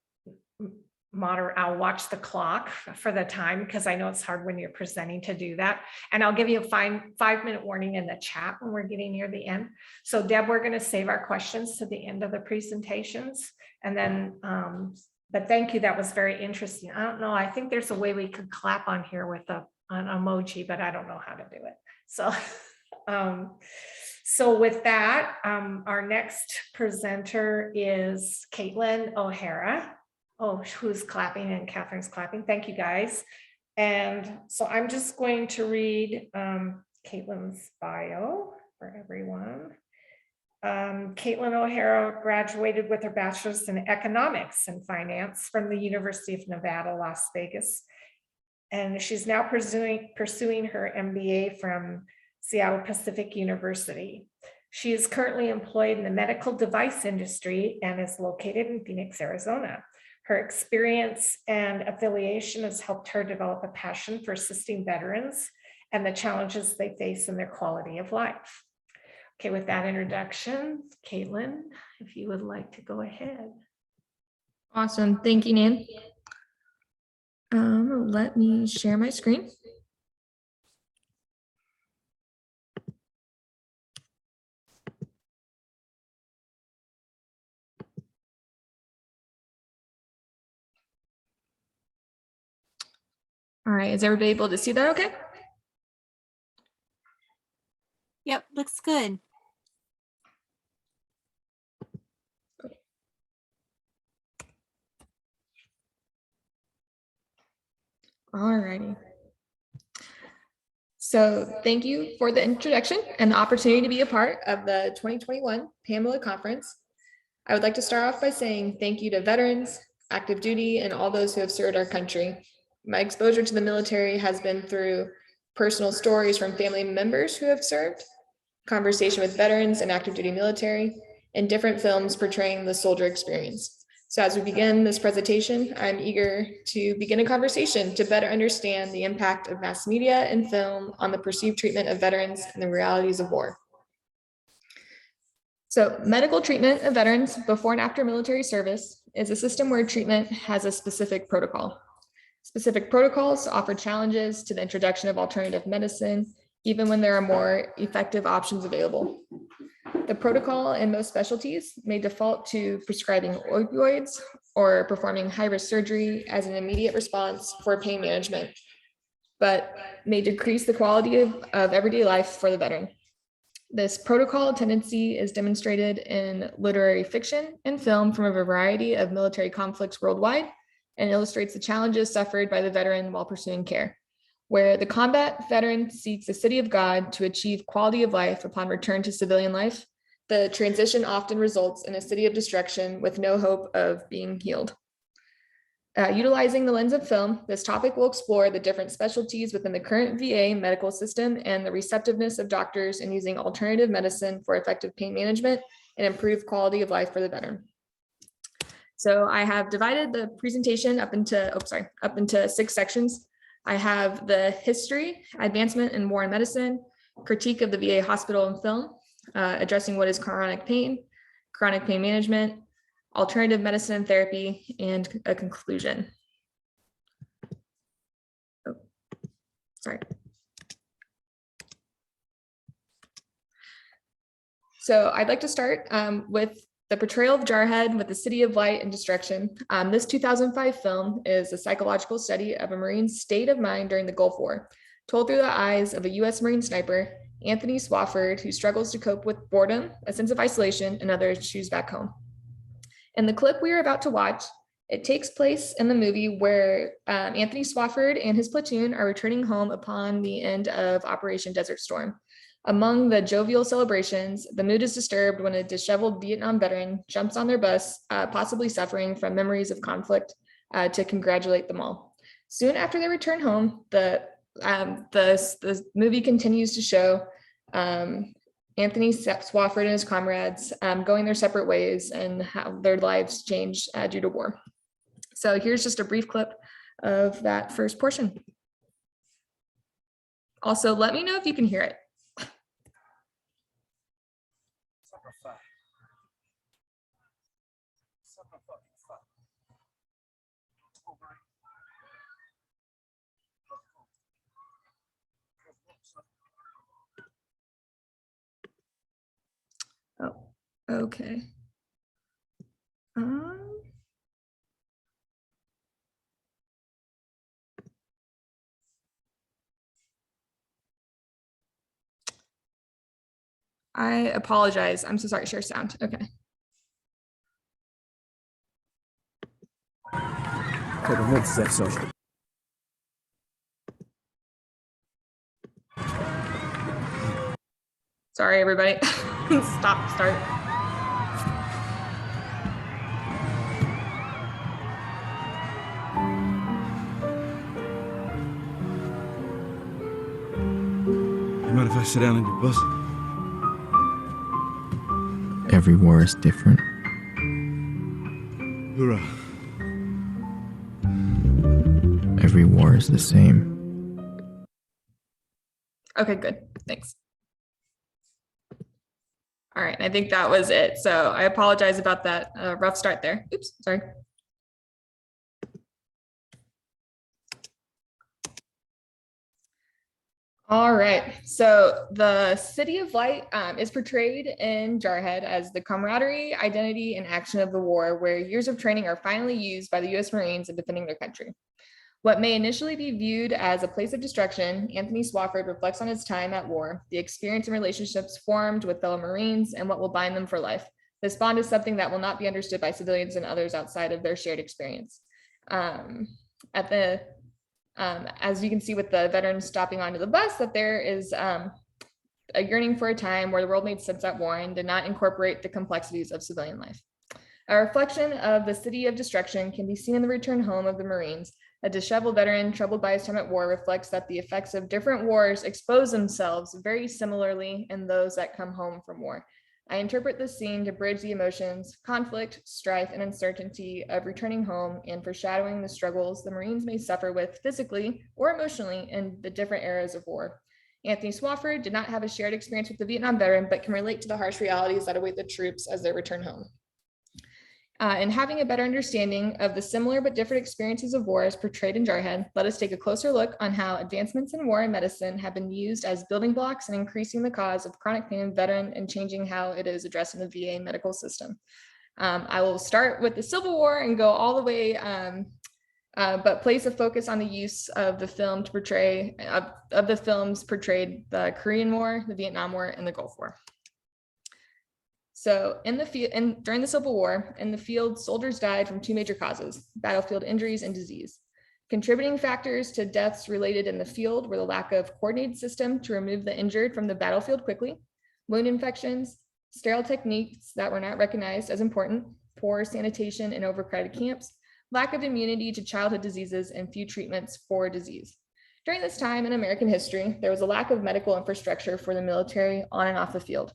watch the clock for the time because I know it's hard when you're presenting to do that. And I'll give you a 5-minute warning in the chat when we're getting near the end. So Deb, we're going to save our questions to the end of the presentations. And then, but thank you. That was very interesting. I don't know. I think there's a way we could clap on here with an emoji, but I don't know how to do it. So, so with that, our next presenter is Caitlin O'Hara. Oh, who's clapping, and Catherine's clapping. Thank you, guys. And so I'm just going to read Caitlin's bio for everyone. Caitlin O'Hara graduated with her bachelor's in economics and finance from the University of Nevada, Las Vegas, and she's now pursuing her MBA from Seattle Pacific University. She is currently employed in the medical device industry and is located in Phoenix, Arizona. Her experience and affiliation has helped her develop a passion for assisting veterans and the challenges they face in their quality of life. Okay, with that introduction, Caitlin, if you would like to go ahead. Awesome, thank you, Nan. Let me share my screen. All right, is everybody able to see that okay? Yep, looks good. All righty. So thank you for the introduction and the opportunity to be a part of the 2021 PAMLA conference. I would like to start off by saying thank you to veterans, active duty, and all those who have served our country. My exposure to the military has been through personal stories from family members who have served, conversation with veterans and active duty military, and different films portraying the soldier experience. So as we begin this presentation, I'm eager to begin a conversation to better understand the impact of mass media and film on the perceived treatment of veterans and the realities of war. So medical treatment of veterans before and after military service is a system where treatment has a specific protocol. Specific protocols offer challenges to the introduction of alternative medicine, even when there are more effective options available. The protocol in most specialties may default to prescribing opioids or performing high-risk surgery as an immediate response for pain management, but may decrease the quality of everyday life for the veteran. This protocol tendency is demonstrated in literary fiction and film from a variety of military conflicts worldwide and illustrates the challenges suffered by the veteran while pursuing care, where the combat veteran seeks a city of God to achieve quality of life upon return to civilian life. The transition often results in a city of destruction with no hope of being healed. Utilizing the lens of film, this topic will explore the different specialties within the current VA medical system and the receptiveness of doctors in using alternative medicine for effective pain management and improved quality of life for the veteran. So I have divided the presentation up into 6 sections. I have the history, advancement in war and medicine, critique of the VA hospital and film, addressing what is chronic pain management, alternative medicine and therapy, and a conclusion. Oh, sorry. So I'd like to start with the portrayal of Jarhead with the City of Light and Destruction. This 2005 film is a psychological study of a Marine's state of mind during the Gulf War, told through the eyes of a US Marine sniper, Anthony Swafford, who struggles to cope with boredom, a sense of isolation, and other issues back home. In the clip we are about to watch, it takes place in the movie where Anthony Swafford and his platoon are returning home upon the end of Operation Desert Storm. Among the jovial celebrations, the mood is disturbed when a disheveled Vietnam veteran jumps on their bus, possibly suffering from memories of conflict, to congratulate them all. Soon after they return home, the movie continues to show Anthony Swafford and his comrades going their separate ways and how their lives change due to war. So here's just a brief clip of that first portion. Also, let me know if you can hear it. Oh, okay. I apologize. I'm so sorry. Share sound. Okay. Sorry, everybody. Start. Mind if I sit down on your bus? Every war is different. Hoorah. Every war is the same. Okay, good. Thanks. All right, I think that was it. So I apologize about that rough start there. Oops, sorry. All right, so the City of Light is portrayed in Jarhead as the camaraderie, identity, and action of the war, where years of training are finally used by the US Marines in defending their country. What may initially be viewed as a place of destruction, Anthony Swofford reflects on his time at war, the experience and relationships formed with fellow Marines, and what will bind them for life. This bond is something that will not be understood by civilians and others outside of their shared experience. As you can see with the veterans stopping onto the bus, that there is a yearning for a time where the world made sense at war and did not incorporate the complexities of civilian life. A reflection of the city of destruction can be seen in the return home of the Marines. A disheveled veteran troubled by his time at war reflects that the effects of different wars expose themselves very similarly in those that come home from war. I interpret this scene to bridge the emotions, conflict, strife, and uncertainty of returning home and foreshadowing the struggles the Marines may suffer with physically or emotionally in the different eras of war. Anthony Swofford did not have a shared experience with the Vietnam veteran, but can relate to the harsh realities that await the troops as they return home. And having a better understanding of the similar but different experiences of war as portrayed in Jarhead, let us take a closer look on how advancements in war and medicine have been used as building blocks in increasing the cause of chronic pain in veteran and changing how it is addressed in the VA medical system. I will start with the Civil War and go all the way, but place a focus on the use of the film to portray, of the films portrayed the Korean War, the Vietnam War, and the Gulf War. So in the field, and during the Civil War, in the field, soldiers died from two major causes: battlefield injuries and disease. Contributing factors to deaths related in the field were the lack of coordinated system to remove the injured from the battlefield quickly, wound infections, sterile techniques that were not recognized as important, poor sanitation in overcrowded camps, lack of immunity to childhood diseases, and few treatments for disease. During this time in American history, there was a lack of medical infrastructure for the military on and off the field.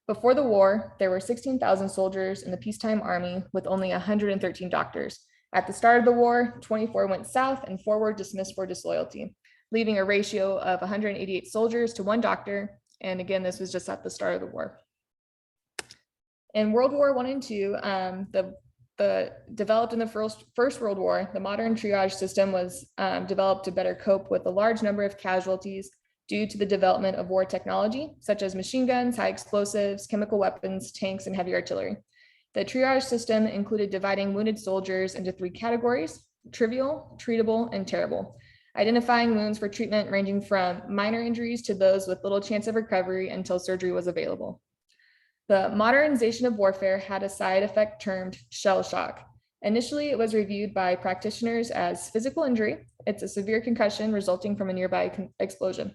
Before the war, there were 16,000 soldiers in the peacetime army with only 113 doctors. At the start of the war, 24 went south and 4 were dismissed for disloyalty, leaving a ratio of 188 soldiers to 1 doctor. And again, this was just at the start of the war. In World War I and II, developed in the First World War, the modern triage system was developed to better cope with a large number of casualties due to the development of war technology, such as machine guns, high explosives, chemical weapons, tanks, and heavy artillery. The triage system included dividing wounded soldiers into 3 categories: trivial, treatable, and terrible, identifying wounds for treatment ranging from minor injuries to those with little chance of recovery until surgery was available. The modernization of warfare had a side effect termed shell shock. Initially, it was reviewed by practitioners as physical injury. It's a severe concussion resulting from a nearby explosion.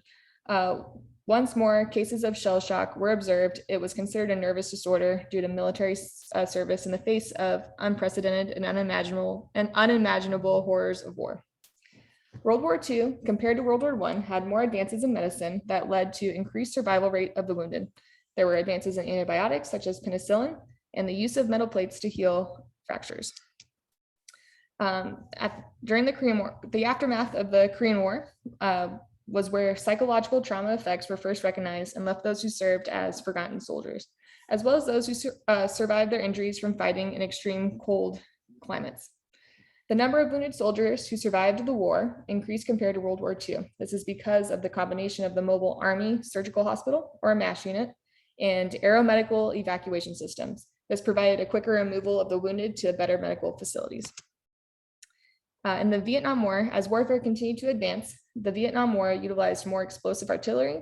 Once more cases of shell shock were observed, it was considered a nervous disorder due to military service in the face of unprecedented and unimaginable horrors of war. World War II, compared to World War I, had more advances in medicine that led to increased survival rate of the wounded. There were advances in antibiotics such as penicillin and the use of metal plates to heal fractures. During the Korean War, the aftermath of the Korean War was where psychological trauma effects were first recognized and left those who served as forgotten soldiers, as well as those who survived their injuries from fighting in extreme cold climates. The number of wounded soldiers who survived the war increased compared to World War II. This is because of the combination of the mobile Army surgical hospital, or MASH unit, and aeromedical evacuation systems. This provided a quicker removal of the wounded to better medical facilities. In the Vietnam War, as warfare continued to advance, the Vietnam War utilized more explosive artillery,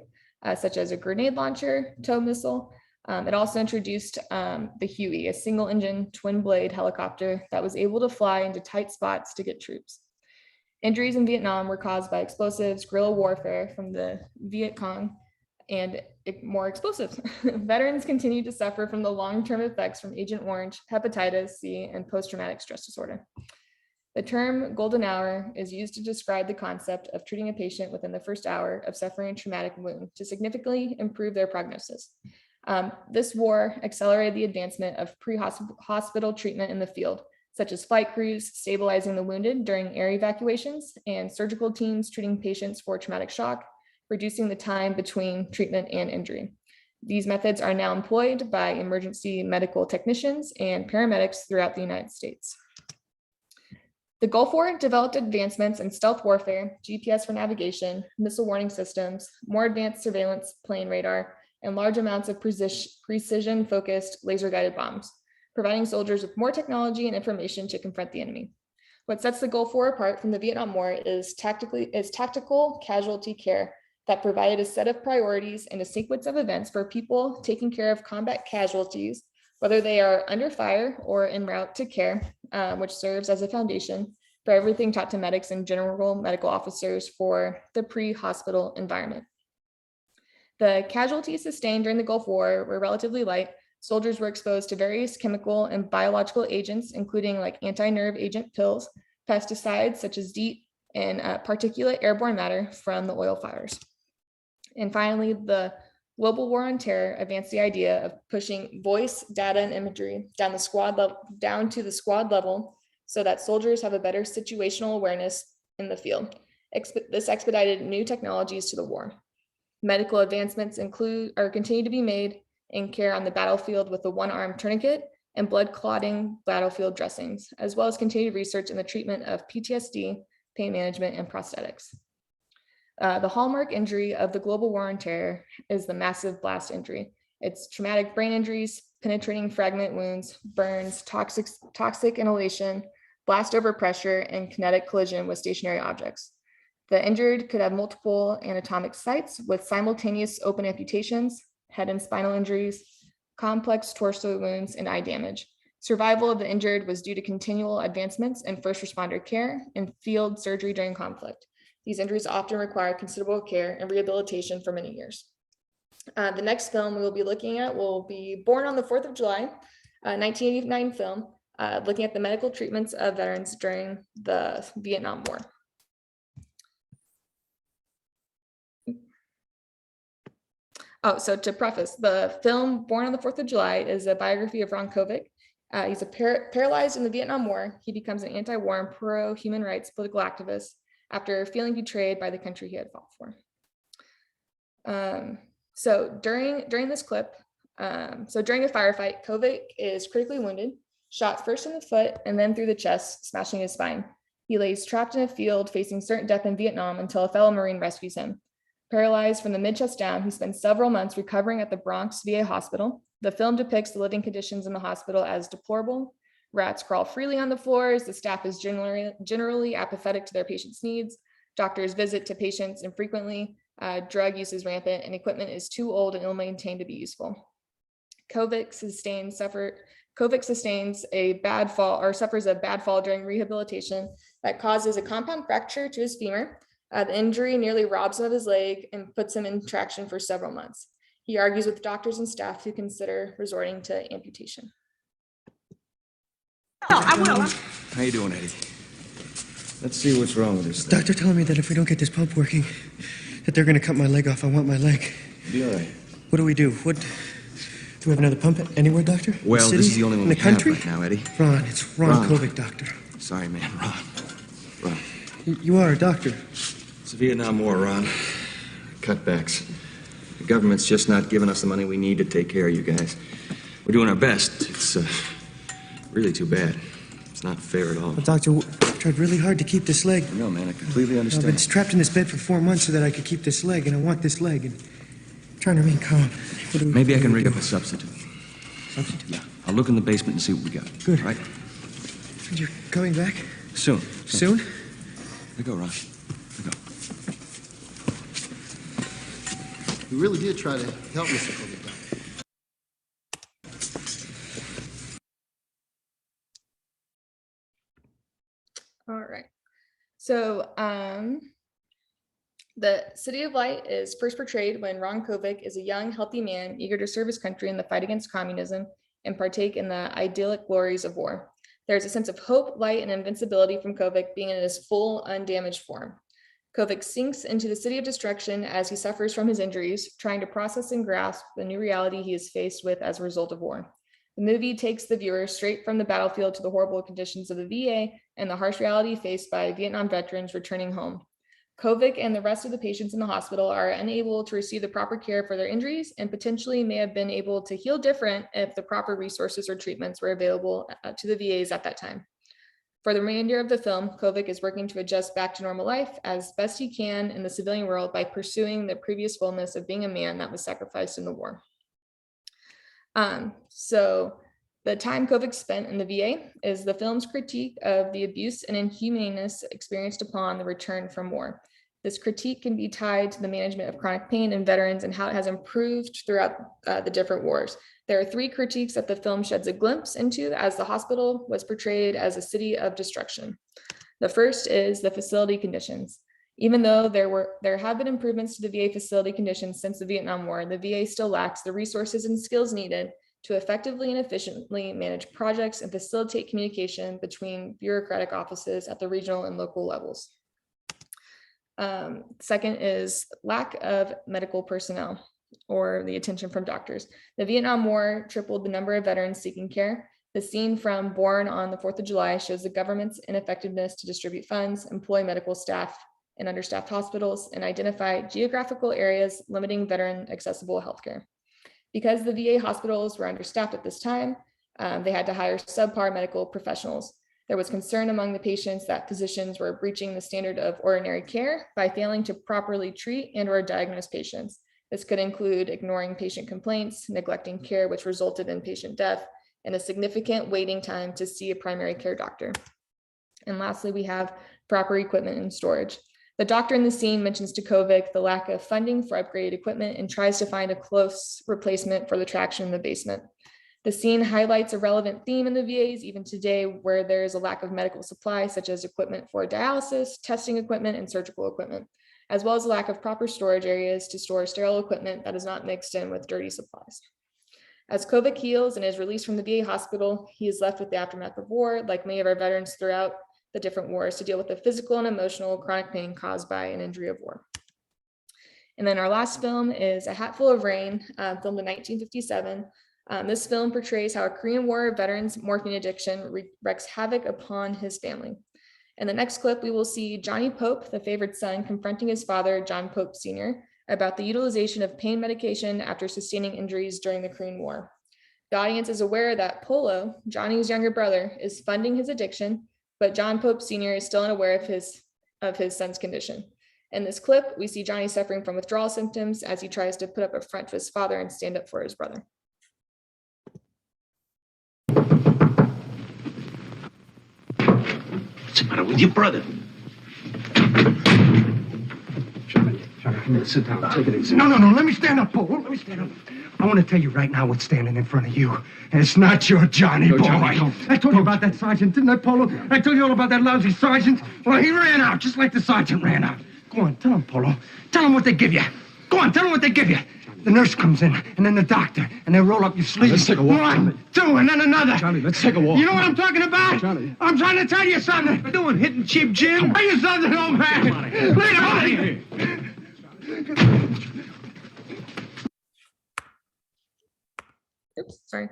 such as a grenade launcher, tow missile. It also introduced the Huey, a single-engine, twin-blade helicopter that was able to fly into tight spots to get troops. Injuries in Vietnam were caused by explosives, guerrilla warfare from the Viet Cong, and more explosives. Veterans continued to suffer from the long-term effects from Agent Orange, hepatitis C, and post-traumatic stress disorder. The term golden hour is used to describe the concept of treating a patient within the first hour of suffering a traumatic wound to significantly improve their prognosis. This war accelerated the advancement of pre-hospital treatment in the field, such as flight crews stabilizing the wounded during air evacuations and surgical teams treating patients for traumatic shock, reducing the time between treatment and injury. These methods are now employed by emergency medical technicians and paramedics throughout the United States. The Gulf War developed advancements in stealth warfare, GPS for navigation, missile warning systems, more advanced surveillance plane radar, and large amounts of precision-focused laser-guided bombs, providing soldiers with more technology and information to confront the enemy. What sets the Gulf War apart from the Vietnam War is tactical casualty care that provided a set of priorities and a sequence of events for people taking care of combat casualties, whether they are under fire or en route to care, which serves as a foundation for everything taught to medics and general medical officers for the pre-hospital environment. The casualties sustained during the Gulf War were relatively light. Soldiers were exposed to various chemical and biological agents, including like anti-nerve agent pills, pesticides such as DEET, and particulate airborne matter from the oil fires. And finally, the global war on terror advanced the idea of pushing voice, data, and imagery down to the squad level so that soldiers have a better situational awareness in the field. This expedited new technologies to the war. Medical advancements continue to be made in care on the battlefield with the one-arm tourniquet and blood clotting battlefield dressings, as well as continued research in the treatment of PTSD, pain management, and prosthetics. The hallmark injury of the global war on terror is the massive blast injury. It's traumatic brain injuries, penetrating fragment wounds, burns, toxic inhalation, blast over pressure, and kinetic collision with stationary objects. The injured could have multiple anatomic sites with simultaneous open amputations, head and spinal injuries, complex torso wounds, and eye damage. Survival of the injured was due to continual advancements in first responder care and field surgery during conflict. These injuries often require considerable care and rehabilitation for many years. The next film we will be looking at will be Born on the 4th of July, 1989 film, looking at the medical treatments of veterans during the Vietnam War. Oh, so to preface, the film Born on the 4th of July is a biography of Ron Kovic. He's paralyzed in the Vietnam War. He becomes an anti-war and pro-human rights political activist after feeling betrayed by the country he had fought for. So during this clip, during a firefight, Kovic is critically wounded, shot first in the foot and then through the chest, smashing his spine. He lays trapped in a field facing certain death in Vietnam until a fellow Marine rescues him. Paralyzed from the mid-chest down, he spends several months recovering at the Bronx VA hospital. The film depicts the living conditions in the hospital as deplorable. Rats crawl freely on the floors. The staff is generally apathetic to their patients' needs. Doctors visit to patients infrequently. Drug use is rampant, and equipment is too old and ill-maintained to be useful. Kovic sustains a bad fall or suffers a bad fall during rehabilitation that causes a compound fracture to his femur. The injury nearly robs him of his leg and puts him in traction for several months. He argues with doctors and staff who consider resorting to amputation. Oh, I will. How you doing, Eddie? Let's see what's wrong with this thing. Doctor telling me that if we don't get this pump working, that they're going to cut my leg off. I want my leg. Be all right. What do we do? Do we have another pump anywhere, doctor? Well, this is the only one in the country right now, Eddie. Ron, it's Ron Kovic, doctor. Sorry, man, Ron. You are a doctor. It's the Vietnam War, Ron. Cutbacks. The government's just not giving us the money we need to take care of you guys. We're doing our best. It's really too bad. It's not fair at all. Well, doctor, I tried really hard to keep this leg. No, man, I completely understand. I've been strapped in this bed for 4 months so that I could keep this leg, and I want this leg, and I'm trying to remain calm. Maybe I can rig up a substitute. Substitute? Yeah. I'll look in the basement and see what we got. Good. All right? And you're coming back? Soon. Soon? Here we go, Ron. Here we go. You really did try to help Mr. Kovic. All right. So the City of Light is first portrayed when Ron Kovic is a young, healthy man eager to serve his country in the fight against communism and partake in the idyllic glories of war. There's a sense of hope, light, and invincibility from Kovic being in his full, undamaged form. Kovic sinks into the city of destruction as he suffers from his injuries, trying to process and grasp the new reality he is faced with as a result of war. The movie takes the viewer straight from the battlefield to the horrible conditions of the VA and the harsh reality faced by Vietnam veterans returning home. Kovic and the rest of the patients in the hospital are unable to receive the proper care for their injuries and potentially may have been able to heal different if the proper resources or treatments were available to the VAs at that time. For the remainder of the film, Kovic is working to adjust back to normal life as best he can in the civilian world by pursuing the previous fullness of being a man that was sacrificed in the war. So the time Kovic spent in the VA is the film's critique of the abuse and inhumaneness experienced upon the return from war. This critique can be tied to the management of chronic pain in veterans and how it has improved throughout the different wars. There are 3 critiques that the film sheds a glimpse into as the hospital was portrayed as a city of destruction. The first is the facility conditions. Even though there have been improvements to the VA facility conditions since the Vietnam War, the VA still lacks the resources and skills needed to effectively and efficiently manage projects and facilitate communication between bureaucratic offices at the regional and local levels. Second is lack of medical personnel or the attention from doctors. The Vietnam War tripled the number of veterans seeking care. The scene from Born on the 4th of July shows the government's ineffectiveness to distribute funds, employ medical staff in understaffed hospitals, and identify geographical areas limiting veteran accessible healthcare. Because the VA hospitals were understaffed at this time, they had to hire subpar medical professionals. There was concern among the patients that physicians were breaching the standard of ordinary care by failing to properly treat and/or diagnose patients. This could include ignoring patient complaints, neglecting care, which resulted in patient death, and a significant waiting time to see a primary care doctor. And lastly, we have proper equipment and storage. The doctor in the scene mentions to Kovic the lack of funding for upgraded equipment and tries to find a close replacement for the traction in the basement. The scene highlights a relevant theme in the VAs even today, where there is a lack of medical supply, such as equipment for dialysis, testing equipment, and surgical equipment, as well as a lack of proper storage areas to store sterile equipment that is not mixed in with dirty supplies. As Kovic heals and is released from the VA hospital, he is left with the aftermath of war, like many of our veterans throughout the different wars, to deal with the physical and emotional chronic pain caused by an injury of war. And then our last film is A Hatful of Rain, filmed in 1957. This film portrays how a Korean War veteran's morphine addiction wreaks havoc upon his family. In the next clip, we will see Johnny Pope, the favored son, confronting his father, John Pope Sr., about the utilization of pain medication after sustaining injuries during the Korean War. The audience is aware that Polo, Johnny's younger brother, is funding his addiction, but John Pope Sr. is still unaware of his son's condition. In this clip, we see Johnny suffering from withdrawal symptoms as he tries to put up a front to his father and stand up for his brother. What's the matter with your brother? Johnny, come here, sit down. Take it easy. No, let me stand up, Polo. Let me stand up. I want to tell you right now what's standing in front of you. And it's not your Johnny boy. Johnny, I told you about that sergeant, didn't I, Polo? I told you all about that lousy sergeant. Well, he ran out, just like the sergeant ran out. Go on, tell him, Polo. Tell him what they give you. Go on, tell him what they give you. The nurse comes in, and then the doctor, and they roll up your sleeves. Let's take a walk, One, two, and then another. Johnny, let's take a walk. You know what I'm talking about? Johnny. I'm trying to tell you something. What are you doing, hitting cheap gin? Tell you something, old man. Come on, Leave it out of here. Oops, sorry.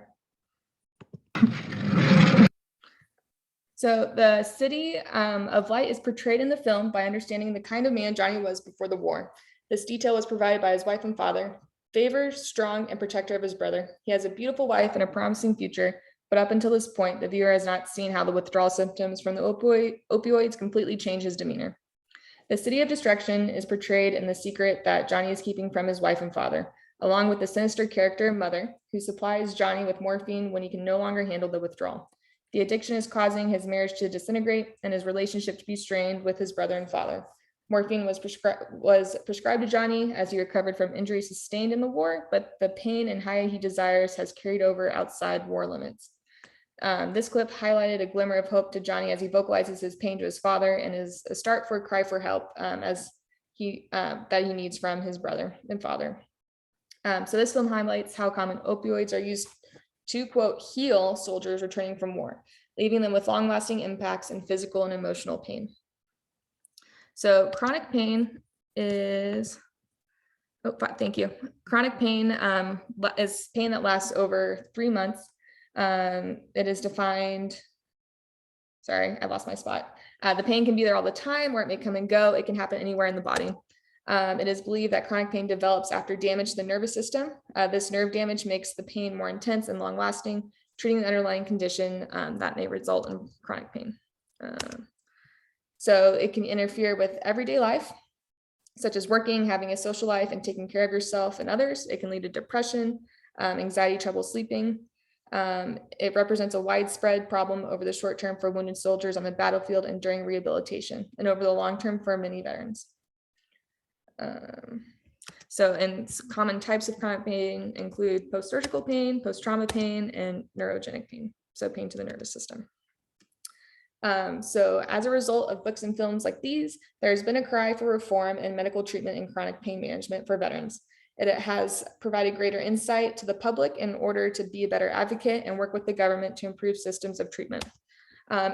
So the city of light is portrayed in the film by understanding the kind of man Johnny was before the war. This detail was provided by his wife and father. Favor, strong, and protector of his brother. He has a beautiful wife and a promising future, but up until this point, the viewer has not seen how the withdrawal symptoms from the opioids completely change his demeanor. The city of destruction is portrayed in the secret that Johnny is keeping from his wife and father, along with the sinister character Mother, who supplies Johnny with morphine when he can no longer handle the withdrawal. The addiction is causing his marriage to disintegrate and his relationship to be strained with his brother and father. Morphine was prescribed to Johnny as he recovered from injuries sustained in the war, but the pain and high he desires has carried over outside war limits. This clip highlighted a glimmer of hope to Johnny as he vocalizes his pain to his father and is a start for a cry for help that he needs from his brother and father. So this film highlights how common opioids are used to, quote, heal soldiers returning from war. leaving them with long-lasting impacts in physical and emotional pain. So chronic pain is, thank you. Chronic pain is pain that lasts over 3 months. It is defined, sorry, I lost my spot. The pain can be there all the time, or it may come and go. It can happen anywhere in the body. It is believed that chronic pain develops after damage to the nervous system. This nerve damage makes the pain more intense and long lasting, treating the underlying condition that may result in chronic pain. So it can interfere with everyday life, such as working, having a social life, and taking care of yourself and others. It can lead to depression, anxiety, trouble sleeping. It represents a widespread problem over the short term for wounded soldiers on the battlefield and during rehabilitation, and over the long term for many veterans. And common types of chronic pain include post-surgical pain, post-trauma pain, and neurogenic pain, so pain to the nervous system. So as a result of books and films like these, there's been a cry for reform in medical treatment and chronic pain management for veterans. It has provided greater insight to the public in order to be a better advocate and work with the government to improve systems of treatment.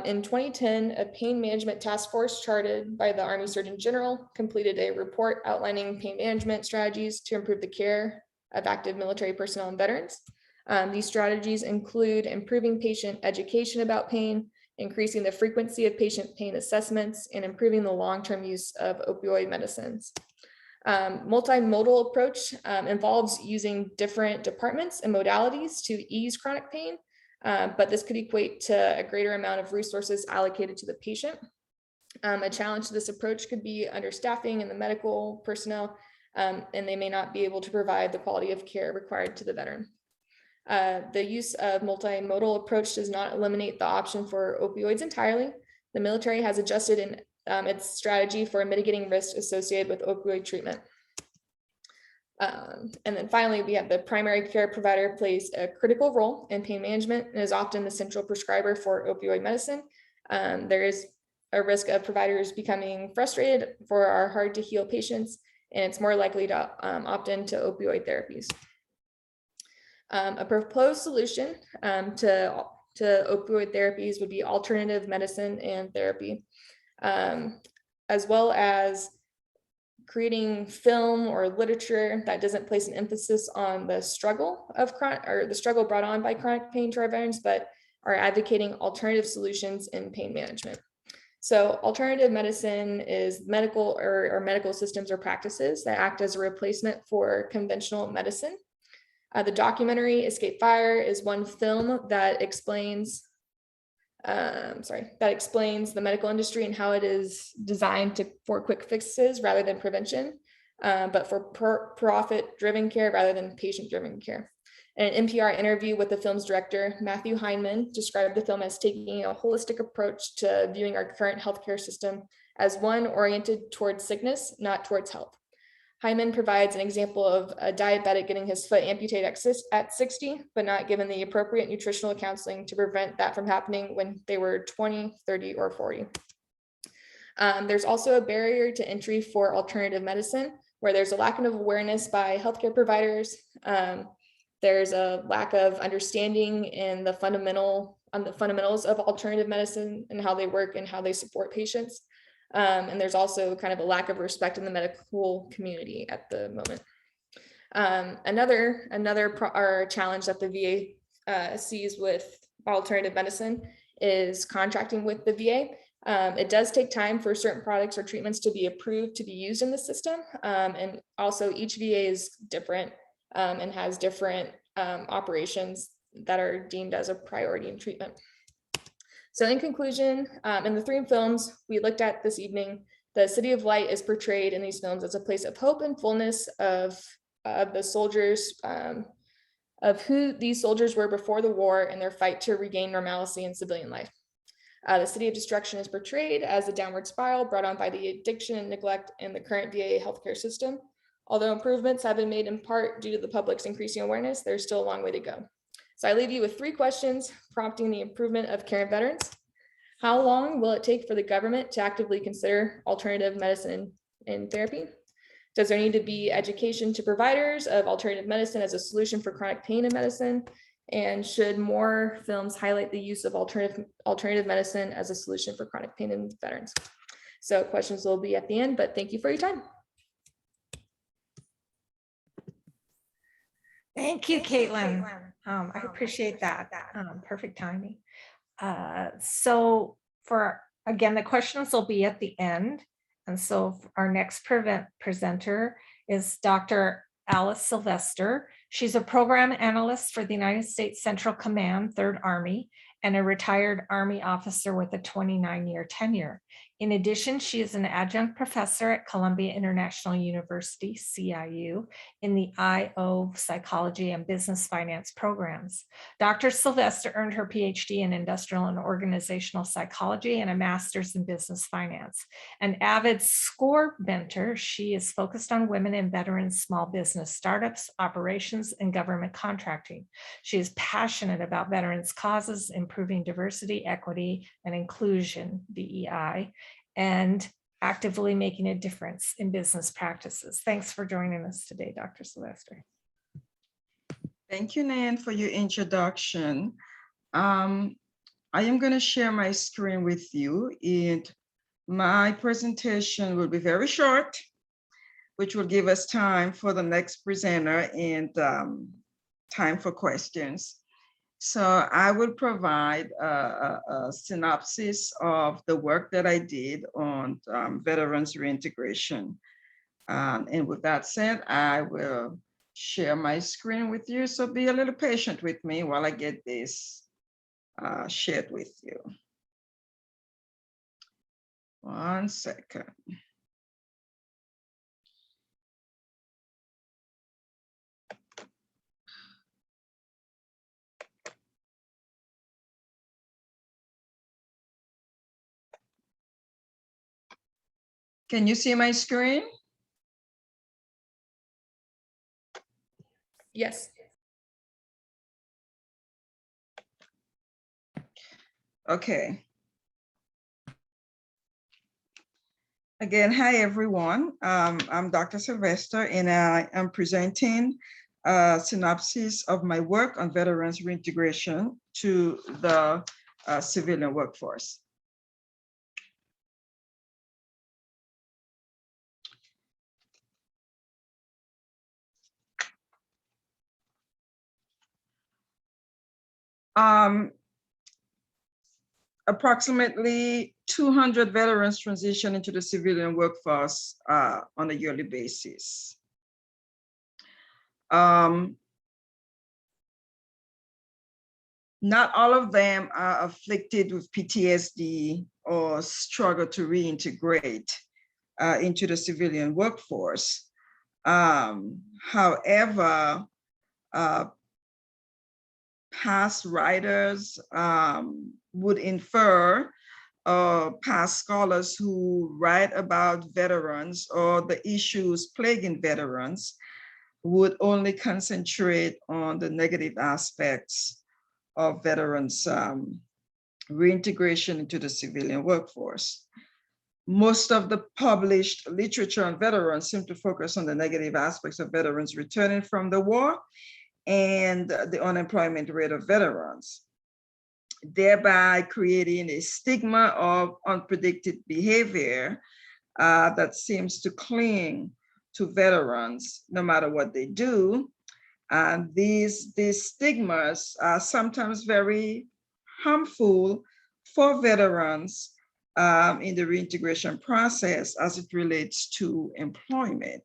In 2010, a pain management task force charted by the Army Surgeon General completed a report outlining pain management strategies to improve the care of active military personnel and veterans. These strategies include improving patient education about pain, increasing the frequency of patient pain assessments, and improving the long-term use of opioid medicines. Multimodal approach involves using different departments and modalities to ease chronic pain, but this could equate to a greater amount of resources allocated to the patient. A challenge to this approach could be understaffing in the medical personnel, and they may not be able to provide the quality of care required to the veteran. The use of multimodal approach does not eliminate the option for opioids entirely. The military has adjusted in its strategy for mitigating risks associated with opioid treatment. And then finally, we have the primary care provider plays a critical role in pain management and is often the central prescriber for opioid medicine. There is a risk of providers becoming frustrated for our hard to heal patients, and it's more likely to opt into opioid therapies. A proposed solution to opioid therapies would be alternative medicine and therapy, as well as creating film or literature that doesn't place an emphasis on the struggle of chronic, or the struggle brought on by chronic pain to our veterans, but are advocating alternative solutions in pain management. So alternative medicine is medical or medical systems or practices that act as a replacement for conventional medicine. The documentary Escape Fire is one film that explains the medical industry and how it is designed for quick fixes rather than prevention, but for profit-driven care rather than patient-driven care. In an NPR interview with the film's director, Matthew Heineman described the film as taking a holistic approach to viewing our current healthcare system as one oriented towards sickness, not towards health. Hyman provides an example of a diabetic getting his foot amputated at 60, but not given the appropriate nutritional counseling to prevent that from happening when they were 20, 30, or 40. There's also a barrier to entry for alternative medicine, where there's a lack of awareness by healthcare providers. There's a lack of understanding in the fundamentals of alternative medicine and how they work and how they support patients. And there's also kind of a lack of respect in the medical community at the moment. Another challenge that the VA sees with alternative medicine is contracting with the VA. It does take time for certain products or treatments to be approved to be used in the system. And also each VA is different and has different operations that are deemed as a priority in treatment. So in conclusion, in the 3 films we looked at this evening, the City of Light is portrayed in these films as a place of hope and fullness of the soldiers, of who these soldiers were before the war and their fight to regain normalcy in civilian life. The City of Destruction is portrayed as a downward spiral brought on by the addiction and neglect in the current VA healthcare system. Although improvements have been made in part due to the public's increasing awareness, there's still a long way to go. So I leave you with 3 questions prompting the improvement of care of veterans. How long will it take for the government to actively consider alternative medicine and therapy? Does there need to be education to providers of alternative medicine as a solution for chronic pain in medicine? And should more films highlight the use of alternative medicine as a solution for chronic pain in veterans? So questions will be at the end, but thank you for your time. Thank you, Caitlin. I appreciate that. Perfect timing. So again, the questions will be at the end. And so our next presenter is Dr. Alice Sylvester. She's a program analyst for the United States Central Command, 3rd Army, and a retired Army officer with a 29-year tenure. In addition, she is an adjunct professor at Columbia International University, CIU, in the IO Psychology and Business Finance programs. Dr. Sylvester earned her PhD in Industrial and Organizational Psychology and a master's in Business Finance. An avid score mentor, she is focused on women and veterans, small business startups, operations, and government contracting. She is passionate about veterans' causes, improving diversity, equity, and inclusion, DEI, and actively making a difference in business practices. Thanks for joining us today, Dr. Sylvester. Thank you, Nan, for your introduction. I am going to share my screen with you, and my presentation will be very short, which will give us time for the next presenter and time for questions. So I will provide a synopsis of the work that I did on veterans reintegration. And with that said, I will share my screen with you. So be a little patient with me while I get this shared with you. 1 second. Can you see my screen? Yes. Okay. Again, hi everyone. I'm Dr. Sylvester, and I am presenting a synopsis of my work on veterans reintegration to the civilian workforce. Approximately 200 veterans transition into the civilian workforce on a yearly basis. Not all of them are afflicted with PTSD or struggle to reintegrate into the civilian workforce. However, past writers would infer, past scholars who write about veterans or the issues plaguing veterans would only concentrate on the negative aspects of veterans' reintegration into the civilian workforce. Most of the published literature on veterans seem to focus on the negative aspects of veterans returning from the war and the unemployment rate of veterans, thereby creating a stigma of unpredicted behavior that seems to cling to veterans no matter what they do. And these stigmas are sometimes very harmful for veterans in the reintegration process as it relates to employment.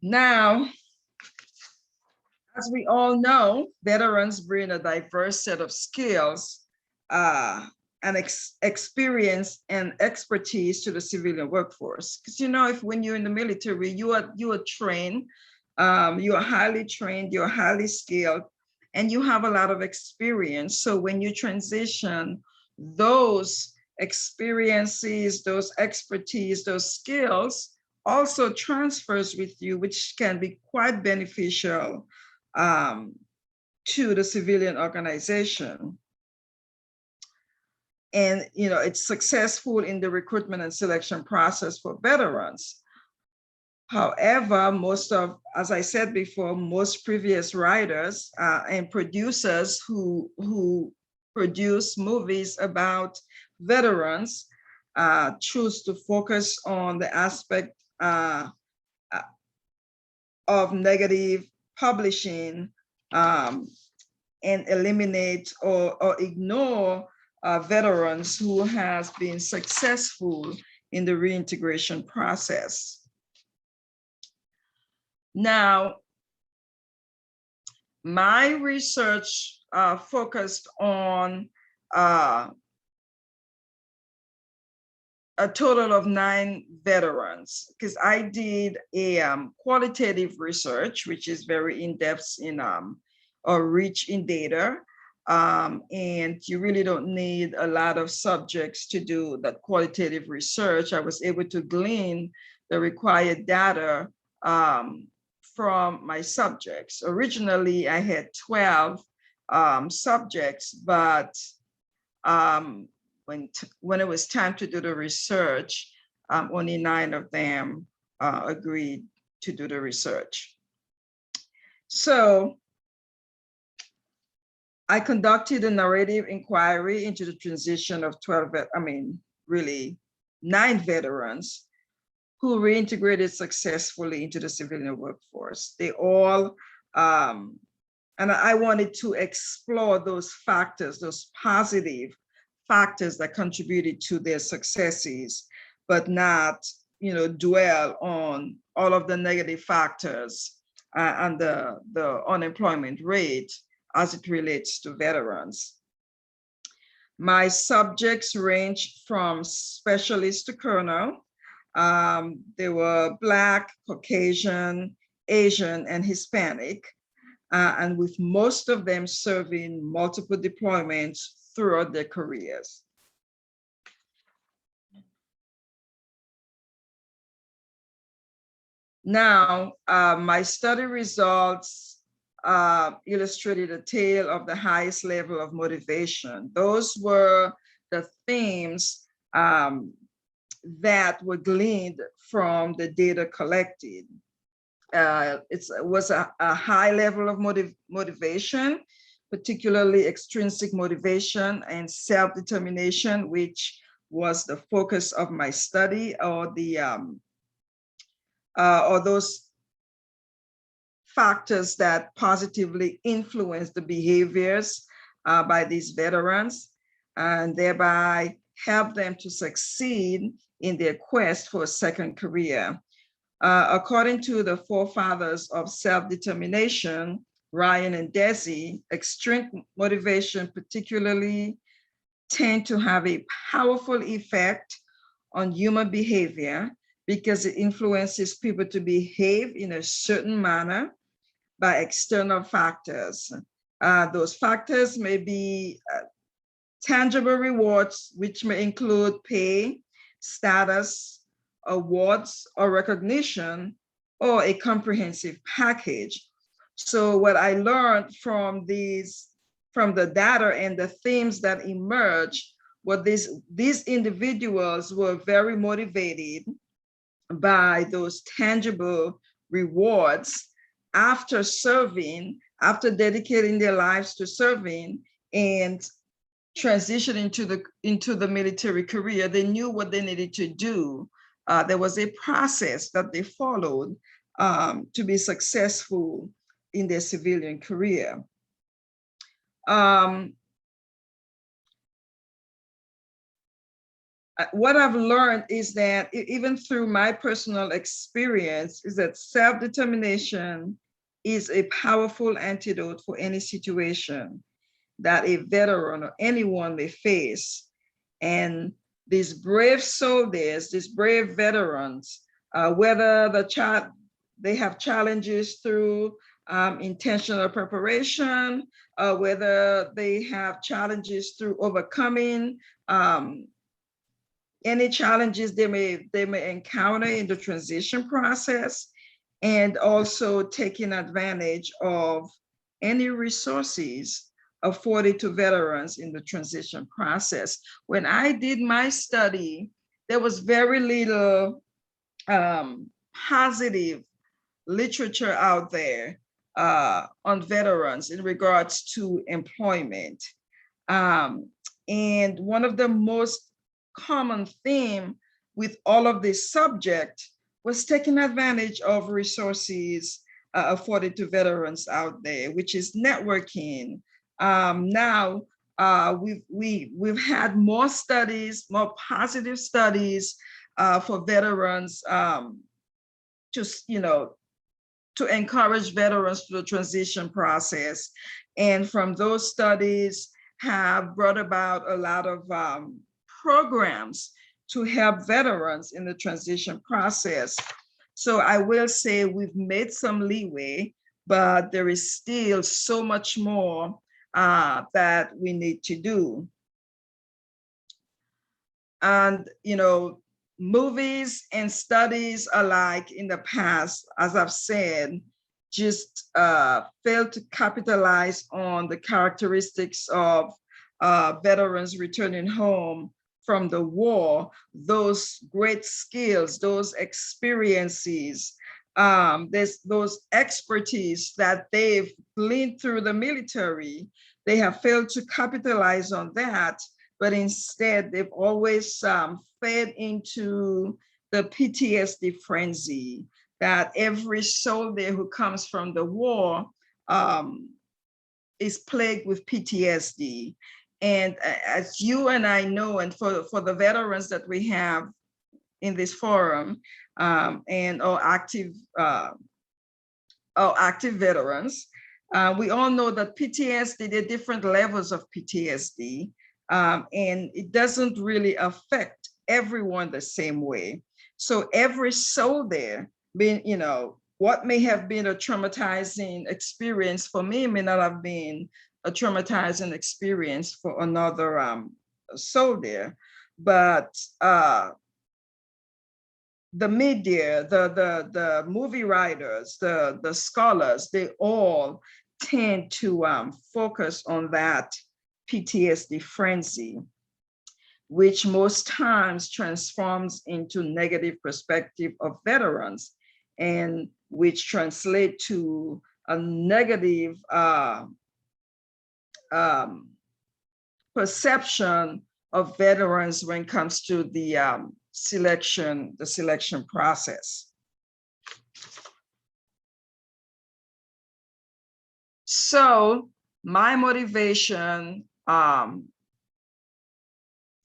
Now, as we all know, veterans bring a diverse set of skills and experience and expertise to the civilian workforce. Because when you're in the military, you are trained, you are highly trained, you're highly skilled, and you have a lot of experience. So when you transition, those experiences, those expertise, those skills also transfers with you, which can be quite beneficial to the civilian organization. And it's successful in the recruitment and selection process for veterans. However, as I said before, most previous writers and producers who produce movies about veterans choose to focus on the aspect of negative publishing and eliminate or ignore veterans who has been successful in the reintegration process. Now, my research focused on a total of 9 veterans, because I did a qualitative research, which is very in-depth in or rich in data. And you really don't need a lot of subjects to do that qualitative research. I was able to glean the required data from my subjects. Originally, I had 12 subjects, but when it was time to do the research, only 9 of them agreed to do the research. So I conducted a narrative inquiry into the transition of 9 veterans who reintegrated successfully into the civilian workforce. They all, and I wanted to explore those factors, those positive factors that contributed to their successes, but not, dwell on all of the negative factors and the unemployment rate as it relates to veterans. My subjects ranged from specialist to colonel. They were Black, Caucasian, Asian, and Hispanic, and with most of them serving multiple deployments throughout their careers. Now, my study results illustrated a tale of the highest level of motivation. Those were the themes that were gleaned from the data collected. It was a high level of motivation, particularly extrinsic motivation and self-determination, which was the focus of my study, or those factors that positively influence the behaviors by these veterans, and thereby help them to succeed in their quest for a second career. According to the forefathers of self-determination, Ryan and Desi, extrinsic motivation particularly tend to have a powerful effect on human behavior because it influences people to behave in a certain manner by external factors. Those factors may be tangible rewards, which may include pay, status, awards, or recognition, or a comprehensive package. So what I learned from the data and the themes that emerged, these individuals were very motivated by those tangible rewards after serving, after dedicating their lives to serving and transitioning into the military career. They knew what they needed to do. There was a process that they followed to be successful in their civilian career. What I've learned is that even through my personal experience is that self-determination is a powerful antidote for any situation that a veteran or anyone may face. And these brave soldiers, these brave veterans, whether they have challenges through intentional preparation, whether they have challenges through overcoming any challenges they may encounter in the transition process, and also taking advantage of any resources afforded to veterans in the transition process. When I did my study, there was very little positive literature out there on veterans in regards to employment. And one of the most common theme with all of this subject was taking advantage of resources afforded to veterans out there, which is networking. Now we've had more studies, more positive studies for veterans, just to encourage veterans through the transition process, and from those studies have brought about a lot of programs to help veterans in the transition process. So I will say we've made some leeway, but there is still so much more that we need to do. And, movies and studies alike in the past, as I've said, just failed to capitalize on the characteristics of veterans returning home from the war, those great skills, those experiences, there's those expertise that they've gleaned through the military. They have failed to capitalize on that, but instead they've always fed into the PTSD frenzy that every soldier who comes from the war is plagued with PTSD. And as you and I know, and for the veterans that we have in this forum, and all active veterans, we all know that PTSD, there are different levels of PTSD, and it doesn't really affect everyone the same way. So every soldier, what may have been a traumatizing experience for me may not have been a traumatizing experience for another soldier. But the media, the movie writers, the scholars, they all tend to focus on that PTSD frenzy, which most times transforms into negative perspective of veterans, and which translate to a negative perception of veterans when it comes to the selection process. So my motivation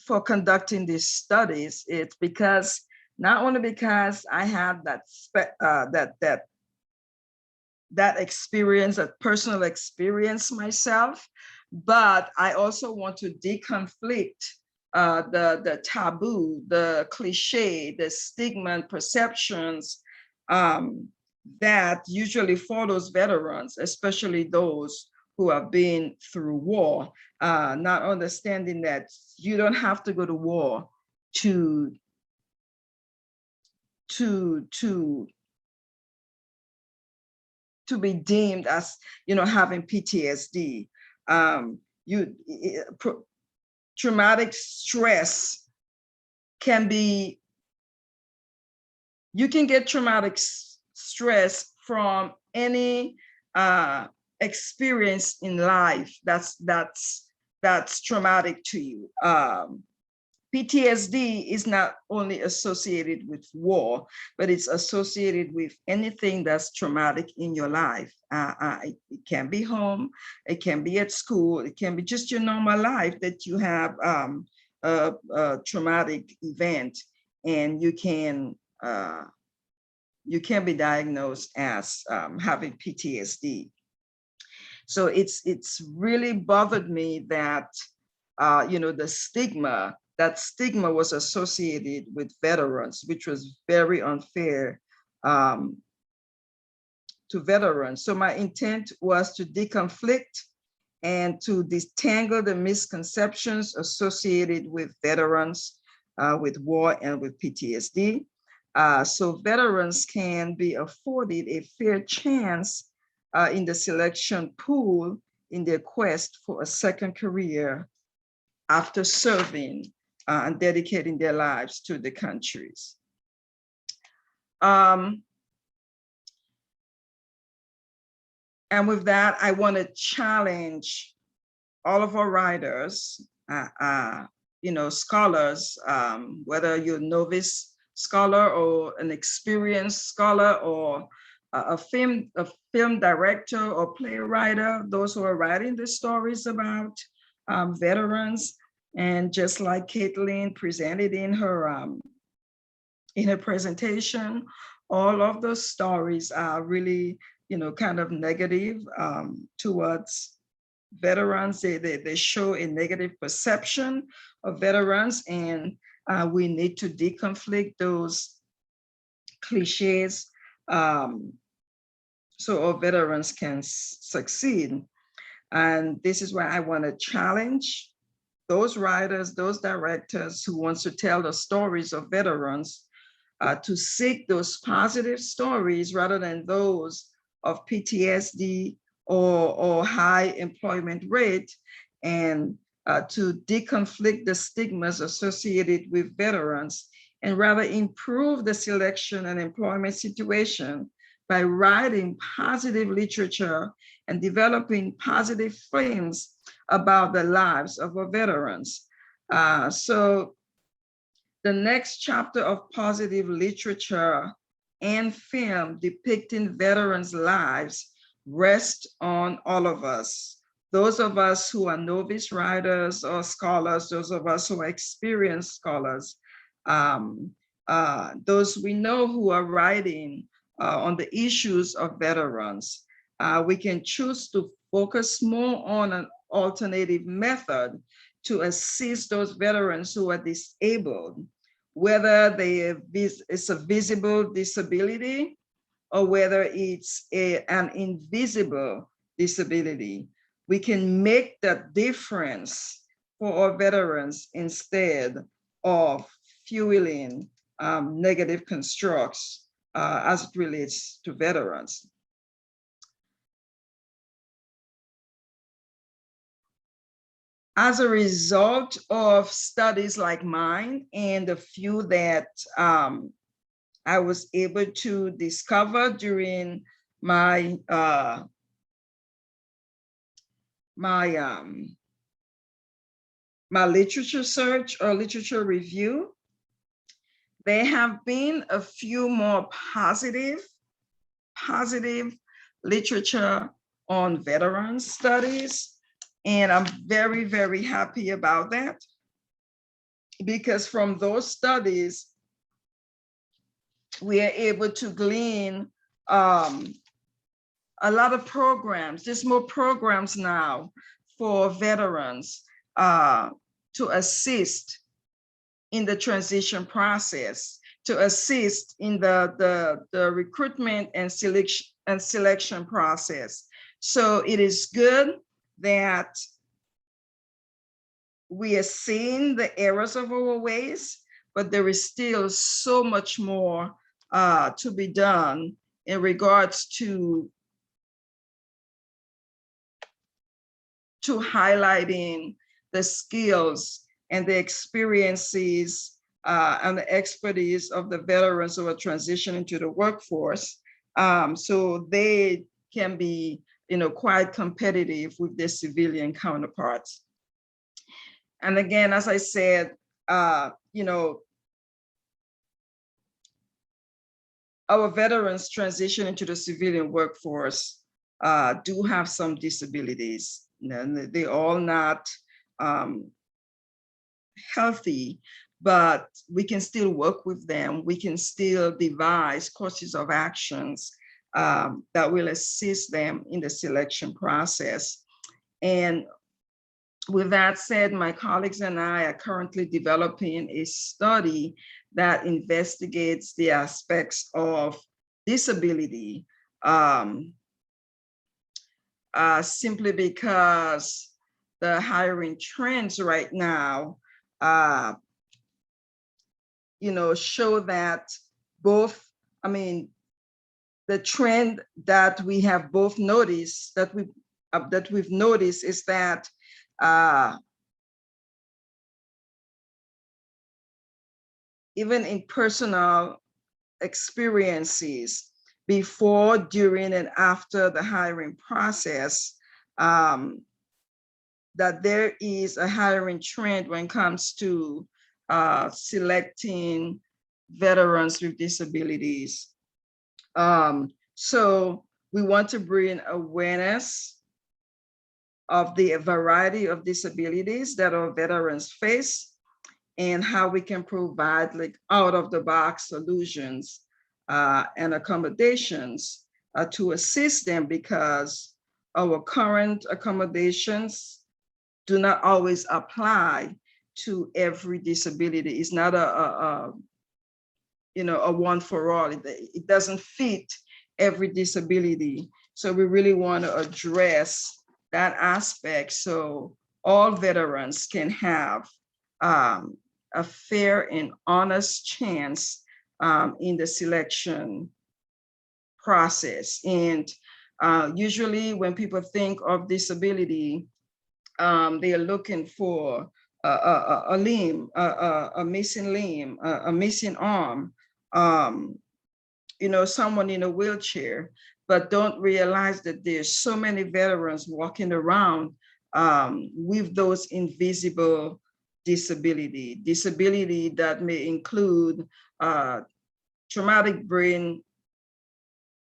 for conducting these studies, it's because not only because I have that experience, that personal experience myself, but I also want to deconflict the taboo, the cliche, the stigma and perceptions that usually follows veterans, especially those who have been through war, not understanding that you don't have to go to war to be deemed as, having PTSD. Traumatic stress you can get traumatic stress from any experience in life that's traumatic to you. PTSD is not only associated with war, but it's associated with anything that's traumatic in your life. It can be home, it can be at school, it can be just your normal life that you have a traumatic event, and you can be diagnosed as having PTSD. So it's really bothered me that the stigma. That stigma was associated with veterans, which was very unfair to veterans. So my intent was to deconflict and to disentangle the misconceptions associated with veterans, with war and with PTSD. So veterans can be afforded a fair chance in the selection pool in their quest for a second career after serving and dedicating their lives to the countries. And with that, I want to challenge all of our writers, scholars, whether you're a novice scholar or an experienced scholar or a film director or playwright, those who are writing the stories about veterans. And just like Caitlin presented in her presentation, all of those stories are really, kind of negative towards veterans. They show a negative perception of veterans, and we need to deconflict those cliches so our veterans can succeed. And this is why I want to challenge those writers, those directors who wants to tell the stories of veterans to seek those positive stories rather than those of PTSD or high employment rate, and to deconflict the stigmas associated with veterans, and rather improve the selection and employment situation by writing positive literature and developing positive films about the lives of our veterans. So the next chapter of positive literature and film depicting veterans' lives rests on all of us. Those of us who are novice writers or scholars, those of us who are experienced scholars, those we know who are writing on the issues of veterans. We can choose to focus more on an alternative method to assist those veterans who are disabled, whether it's a visible disability or whether it's an invisible disability. We can make that difference for our veterans instead of fueling negative constructs as it relates to veterans. As a result of studies like mine and the few that I was able to discover during my my literature search or literature review, there have been a few more positive literature on veteran studies. And I'm very, very happy about that, because from those studies, we are able to glean a lot of programs. There's more programs now for veterans to assist in the transition process, to assist in the recruitment and selection process. So it is good that we are seeing the errors of our ways, but there is still so much more to be done in regards to highlighting the skills and the experiences and the expertise of the veterans who are transitioning to the workforce, so they can be, quite competitive with their civilian counterparts. And again, as I said, our veterans transitioning to the civilian workforce do have some disabilities. They're all not healthy, but we can still work with them. We can still devise courses of actions that will assist them in the selection process. And with that said, my colleagues and I are currently developing a study that investigates the aspects of disability, simply because the hiring trends right now, show that both, the trend that we have both noticed, that we've noticed is that even in personal experiences before, during, and after the hiring process, that there is a hiring trend when it comes to selecting veterans with disabilities. So we want to bring awareness of the variety of disabilities that our veterans face and how we can provide like out-of-the-box solutions and accommodations to assist them, because our current accommodations do not always apply to every disability. It's not a one for all. It doesn't fit every disability. So we really want to address that aspect so all veterans can have a fair and honest chance in the selection process. And usually when people think of disability, they are looking for a limb, a missing limb, a missing arm, someone in a wheelchair, but don't realize that there's so many veterans walking around with those invisible disability that may include traumatic brain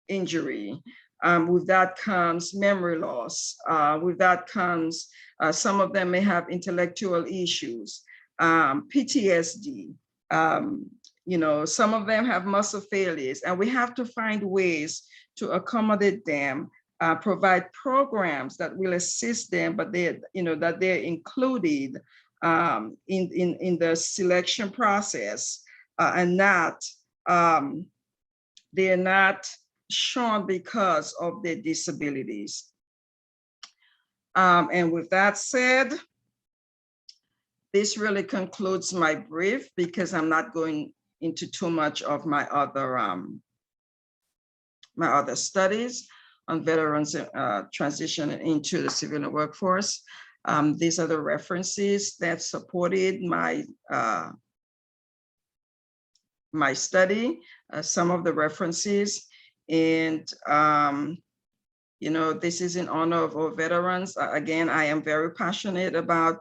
injury. With that comes memory loss. With that comes, some of them may have intellectual issues, PTSD. Some of them have muscle failures, and we have to find ways to accommodate them, provide programs that will assist them, but that they're included in the selection process, and not they're not shown because of their disabilities. And with that said, this really concludes my brief, because I'm not going into too much of my other studies on veterans transitioning into the civilian workforce. These are the references that supported my my study, some of the references. And, this is in honor of our veterans. Again, I am very passionate about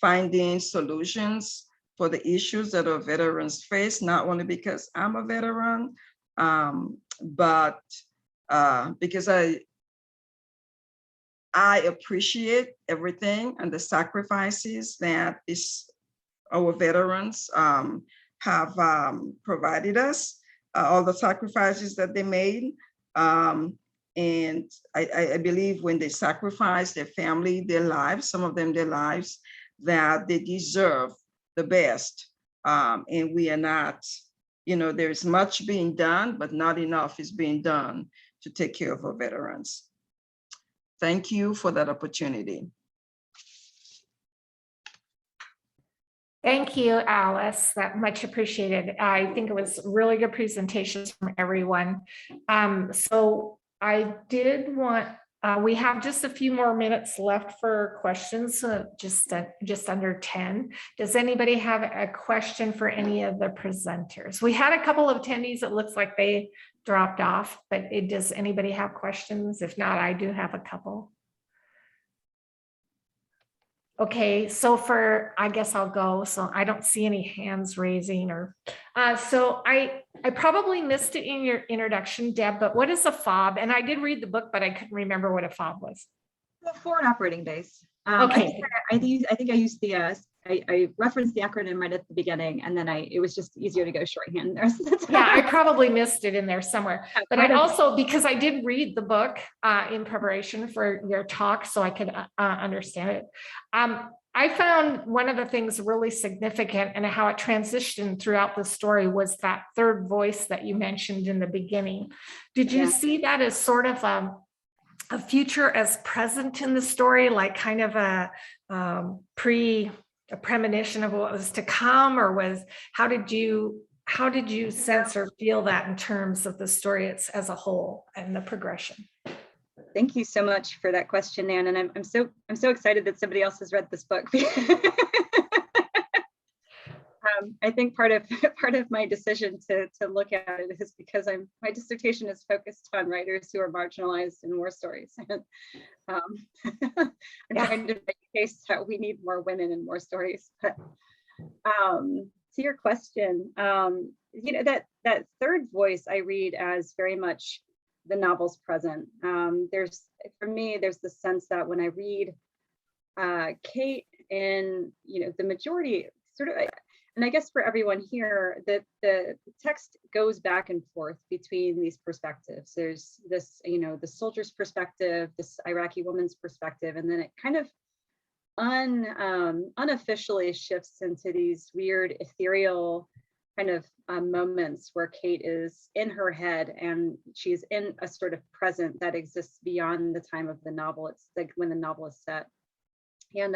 finding solutions for the issues that our veterans face, not only because I'm a veteran, but because I appreciate everything and the sacrifices that our veterans have provided us, all the sacrifices that they made. And I believe when they sacrifice their family, their lives, some of them their lives, that they deserve the best. And we are not, there's much being done, but not enough is being done to take care of our veterans. Thank you for that opportunity. Thank you, Alice. That much appreciated. I think it was really good presentations from everyone. So I did want, we have just a few more minutes left for questions, just under 10. Does anybody have a question for any of the presenters? We had a couple of attendees, it looks like they dropped off, but does anybody have questions? If not, I do have a couple. Okay, so I guess I'll go. So I don't see any hands raising so I probably missed it in your introduction, Deb, but what is a FOB? And I did read the book, but I couldn't remember what a FOB was. The foreign operating base. Okay. I think I used I referenced the acronym right at the beginning, and then it was just easier to go shorthand there. Yeah, I probably missed it in there somewhere. But I also, because I did read the book in preparation for your talk, so I could understand it. I found one of the things really significant and how it transitioned throughout the story was that third voice that you mentioned in the beginning. Did you see that as sort of a future as present in the story, like kind of a premonition of what was to come, or how did you sense or feel that in terms of the story as a whole and the progression? Thank you so much for that question, Nan, and I'm so excited that somebody else has read this book. I think part of my decision to look at it is because my dissertation is focused on writers who are marginalized in war stories. I'm trying to make a case that we need more women in war stories. But to your question, that third voice I read as very much the novel's present. For me, there's the sense that when I read Kate in the majority sort of, and I guess for everyone here, that the text goes back and forth between these perspectives. There's this, the soldier's perspective, this Iraqi woman's perspective, and then it kind of unofficially shifts into these weird ethereal kind of moments where Kate is in her head and she's in a sort of present that exists beyond the time of the novel. It's like when the novel is set. And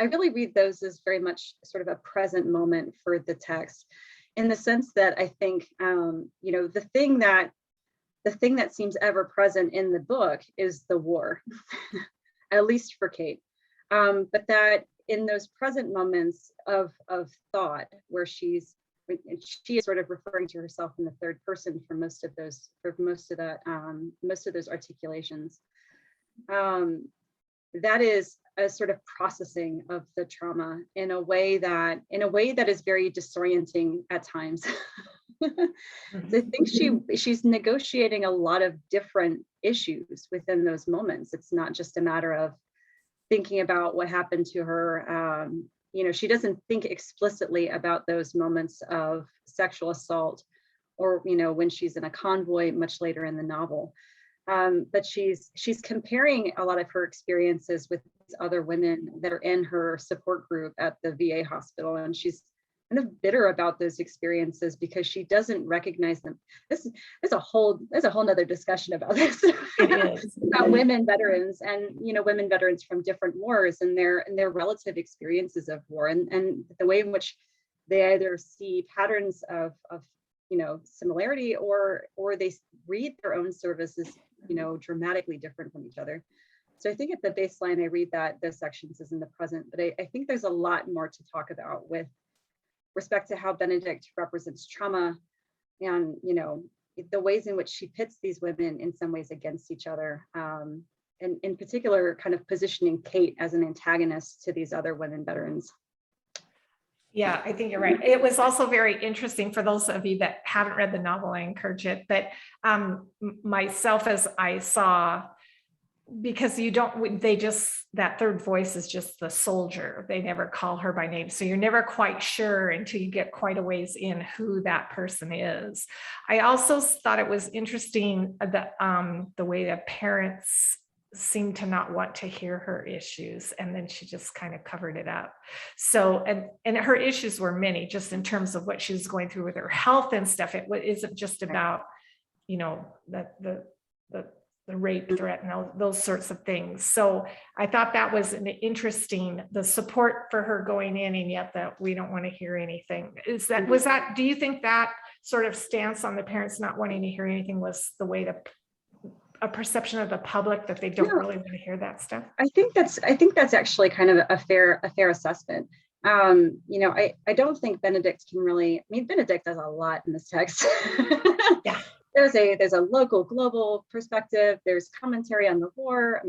I really read those as very much sort of a present moment for the text, in the sense that I think, the thing that seems ever present in the book is the war, at least for Kate. But that in those present moments of thought, where she is sort of referring to herself in the third person for most of those articulations, that is a sort of processing of the trauma in a way that is very disorienting at times. I think she's negotiating a lot of different issues within those moments. It's not just a matter of thinking about what happened to her. She doesn't think explicitly about those moments of sexual assault, or when she's in a convoy much later in the novel. But she's comparing a lot of her experiences with other women that are in her support group at the VA hospital, and she's kind of bitter about those experiences because she doesn't recognize them. There's a whole nother discussion about this. It is. About women veterans, and women veterans from different wars and their relative experiences of war, and the way in which they either see patterns of similarity or they read their own services dramatically different from each other. So I think at the baseline, I read that those sections is in the present, but I think there's a lot more to talk about with respect to how Benedict represents trauma, and the ways in which she pits these women in some ways against each other, and in particular kind of positioning Kate as an antagonist to these other women veterans. Yeah, I think you're right. It was also very interesting for those of you that haven't read the novel. I encourage it, but myself, as I saw, because that third voice is just the soldier. They never call her by name. So you're never quite sure until you get quite a ways in who that person is. I also thought it was interesting that the way that parents seemed to not want to hear her issues, and then she just kind of covered it up. So, and her issues were many, just in terms of what she was going through with her health and stuff. It isn't just about, the rape threat and those sorts of things. So I thought that was interesting, the support for her going in, and yet that we don't want to hear anything. Do you think that sort of stance on the parents not wanting to hear anything was the way a perception of the public that they don't really want to hear that stuff? I think that's actually kind of a fair assessment. I don't think Benedict can really, Benedict does a lot in this text. Yeah. There's a local global perspective. There's commentary on the war.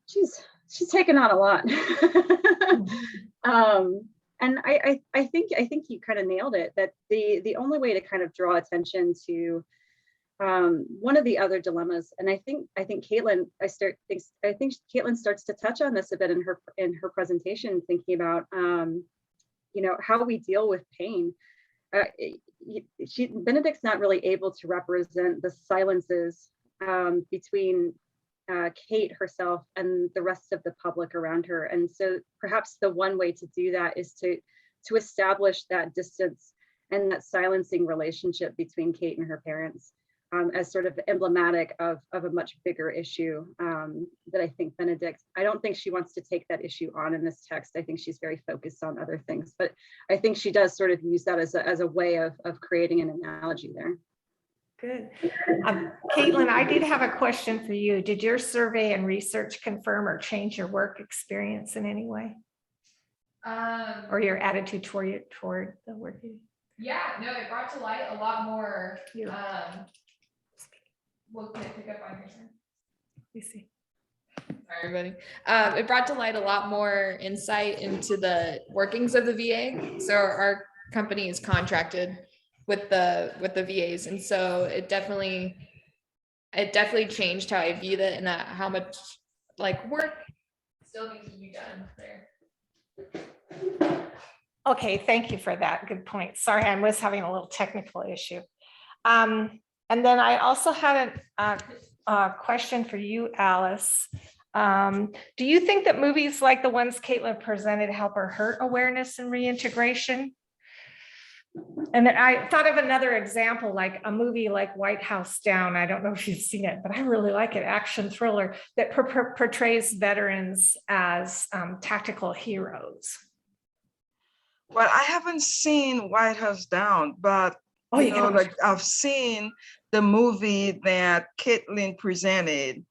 She's taken on a lot. And I think you kind of nailed it, that the only way to kind of draw attention to one of the other dilemmas, and I think Caitlin, Caitlin starts to touch on this a bit in her presentation, thinking about how we deal with pain. Benedict's not really able to represent the silences between Kate herself and the rest of the public around her, and so perhaps the one way to do that is to establish that distance and that silencing relationship between Kate and her parents, as sort of emblematic of a much bigger issue that I think I don't think she wants to take that issue on in this text. I think she's very focused on other things, but I think she does sort of use that as a way of creating an analogy there. Good. Caitlin, I did have a question for you. Did your survey and research confirm or change your work experience in any way? Or your attitude toward the working? Yeah, no, it brought to light a lot more. Yeah. Well, can I pick up on your turn? You see. Sorry, everybody. It brought to light a lot more insight into the workings of the VA. So our company is contracted with the VAs, and so it definitely changed how I viewed it and how much like work still needs to be done there. Okay, thank you for that. Good point. Sorry, I was having a little technical issue. And then I also had a question for you, Alice. Do you think that movies like the ones Caitlin presented help or hurt awareness and reintegration? And I thought of another example, like a movie like White House Down. I don't know if you've seen it, but I really like it. Action thriller that portrays veterans as tactical heroes. Well, I haven't seen White House Down, but you know, like I've seen the movie that Caitlin presented,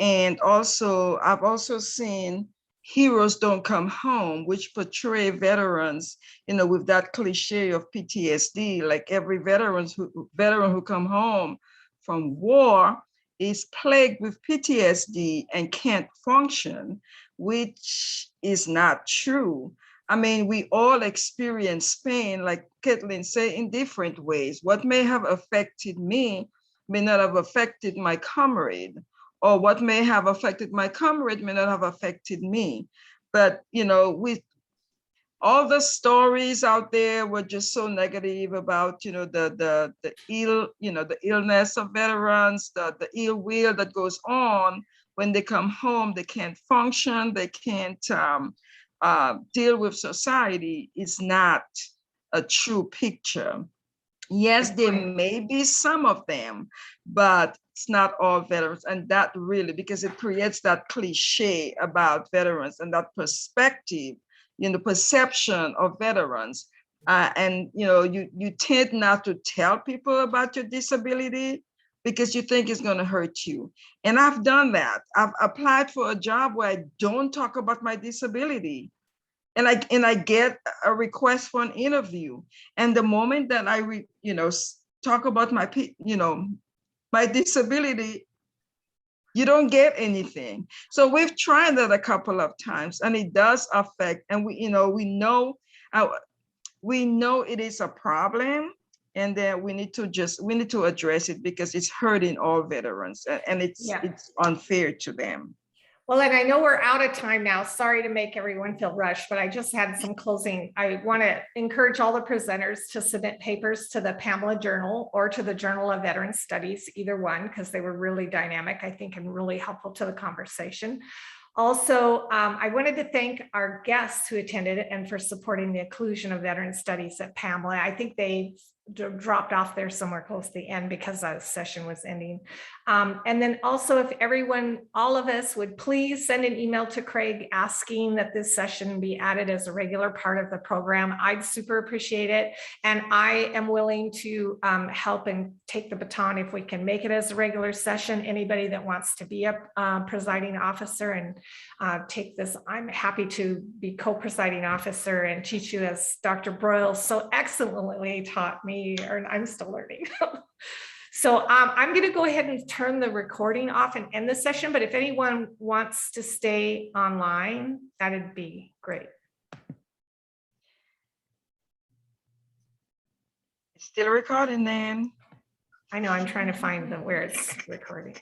and also I've also seen Heroes Don't Come Home, which portray veterans, you know, with that cliche of PTSD, like every veteran who come home from war is plagued with PTSD and can't function, which is not true. I mean, we all experience pain, like Caitlin said, in different ways. What may have affected me may not have affected my comrade, or what may have affected my comrade may not have affected me. But, you know, with all the stories out there were just so negative about, you know, the illness of veterans, the ill will that goes on when they come home. They can't function, they can't deal with society. Is not a true picture. Yes, there may be some of them, but it's not all veterans. And that really, because it creates that cliche about veterans and that perspective, you know, perception of veterans. And, you know, you tend not to tell people about your disability because you think it's going to hurt you. And I've done that. I've applied for a job where I don't talk about my disability. And I get a request for an interview. And the moment that I talk about my disability, you don't get anything. So we've tried that a couple of times, and it does affect. And we know it is a problem, and then we need to address it because it's hurting all veterans, and it's unfair to them. Well, and I know we're out of time now. Sorry to make everyone feel rushed, but I just had some closing. I want to encourage all the presenters to submit papers to the PAMLA Journal or to the Journal of Veteran Studies, either one, because they were really dynamic, I think, and really helpful to the conversation. Also, I wanted to thank our guests who attended and for supporting the inclusion of veteran studies at PAMLA. I think they dropped off there somewhere close to the end because the session was ending. And then also, if all of us would please send an email to Craig asking that this session be added as a regular part of the program, I'd super appreciate it. And I am willing to help and take the baton if we can make it as a regular session. Anybody that wants to be a presiding officer and take this, I'm happy to be co-presiding officer and teach you as Dr. Broyle so excellently taught me, or I'm still learning. So I'm going to go ahead and turn the recording off and end the session, but if anyone wants to stay online, that'd be great. It's still recording, then. I know, I'm trying to find where it's recording.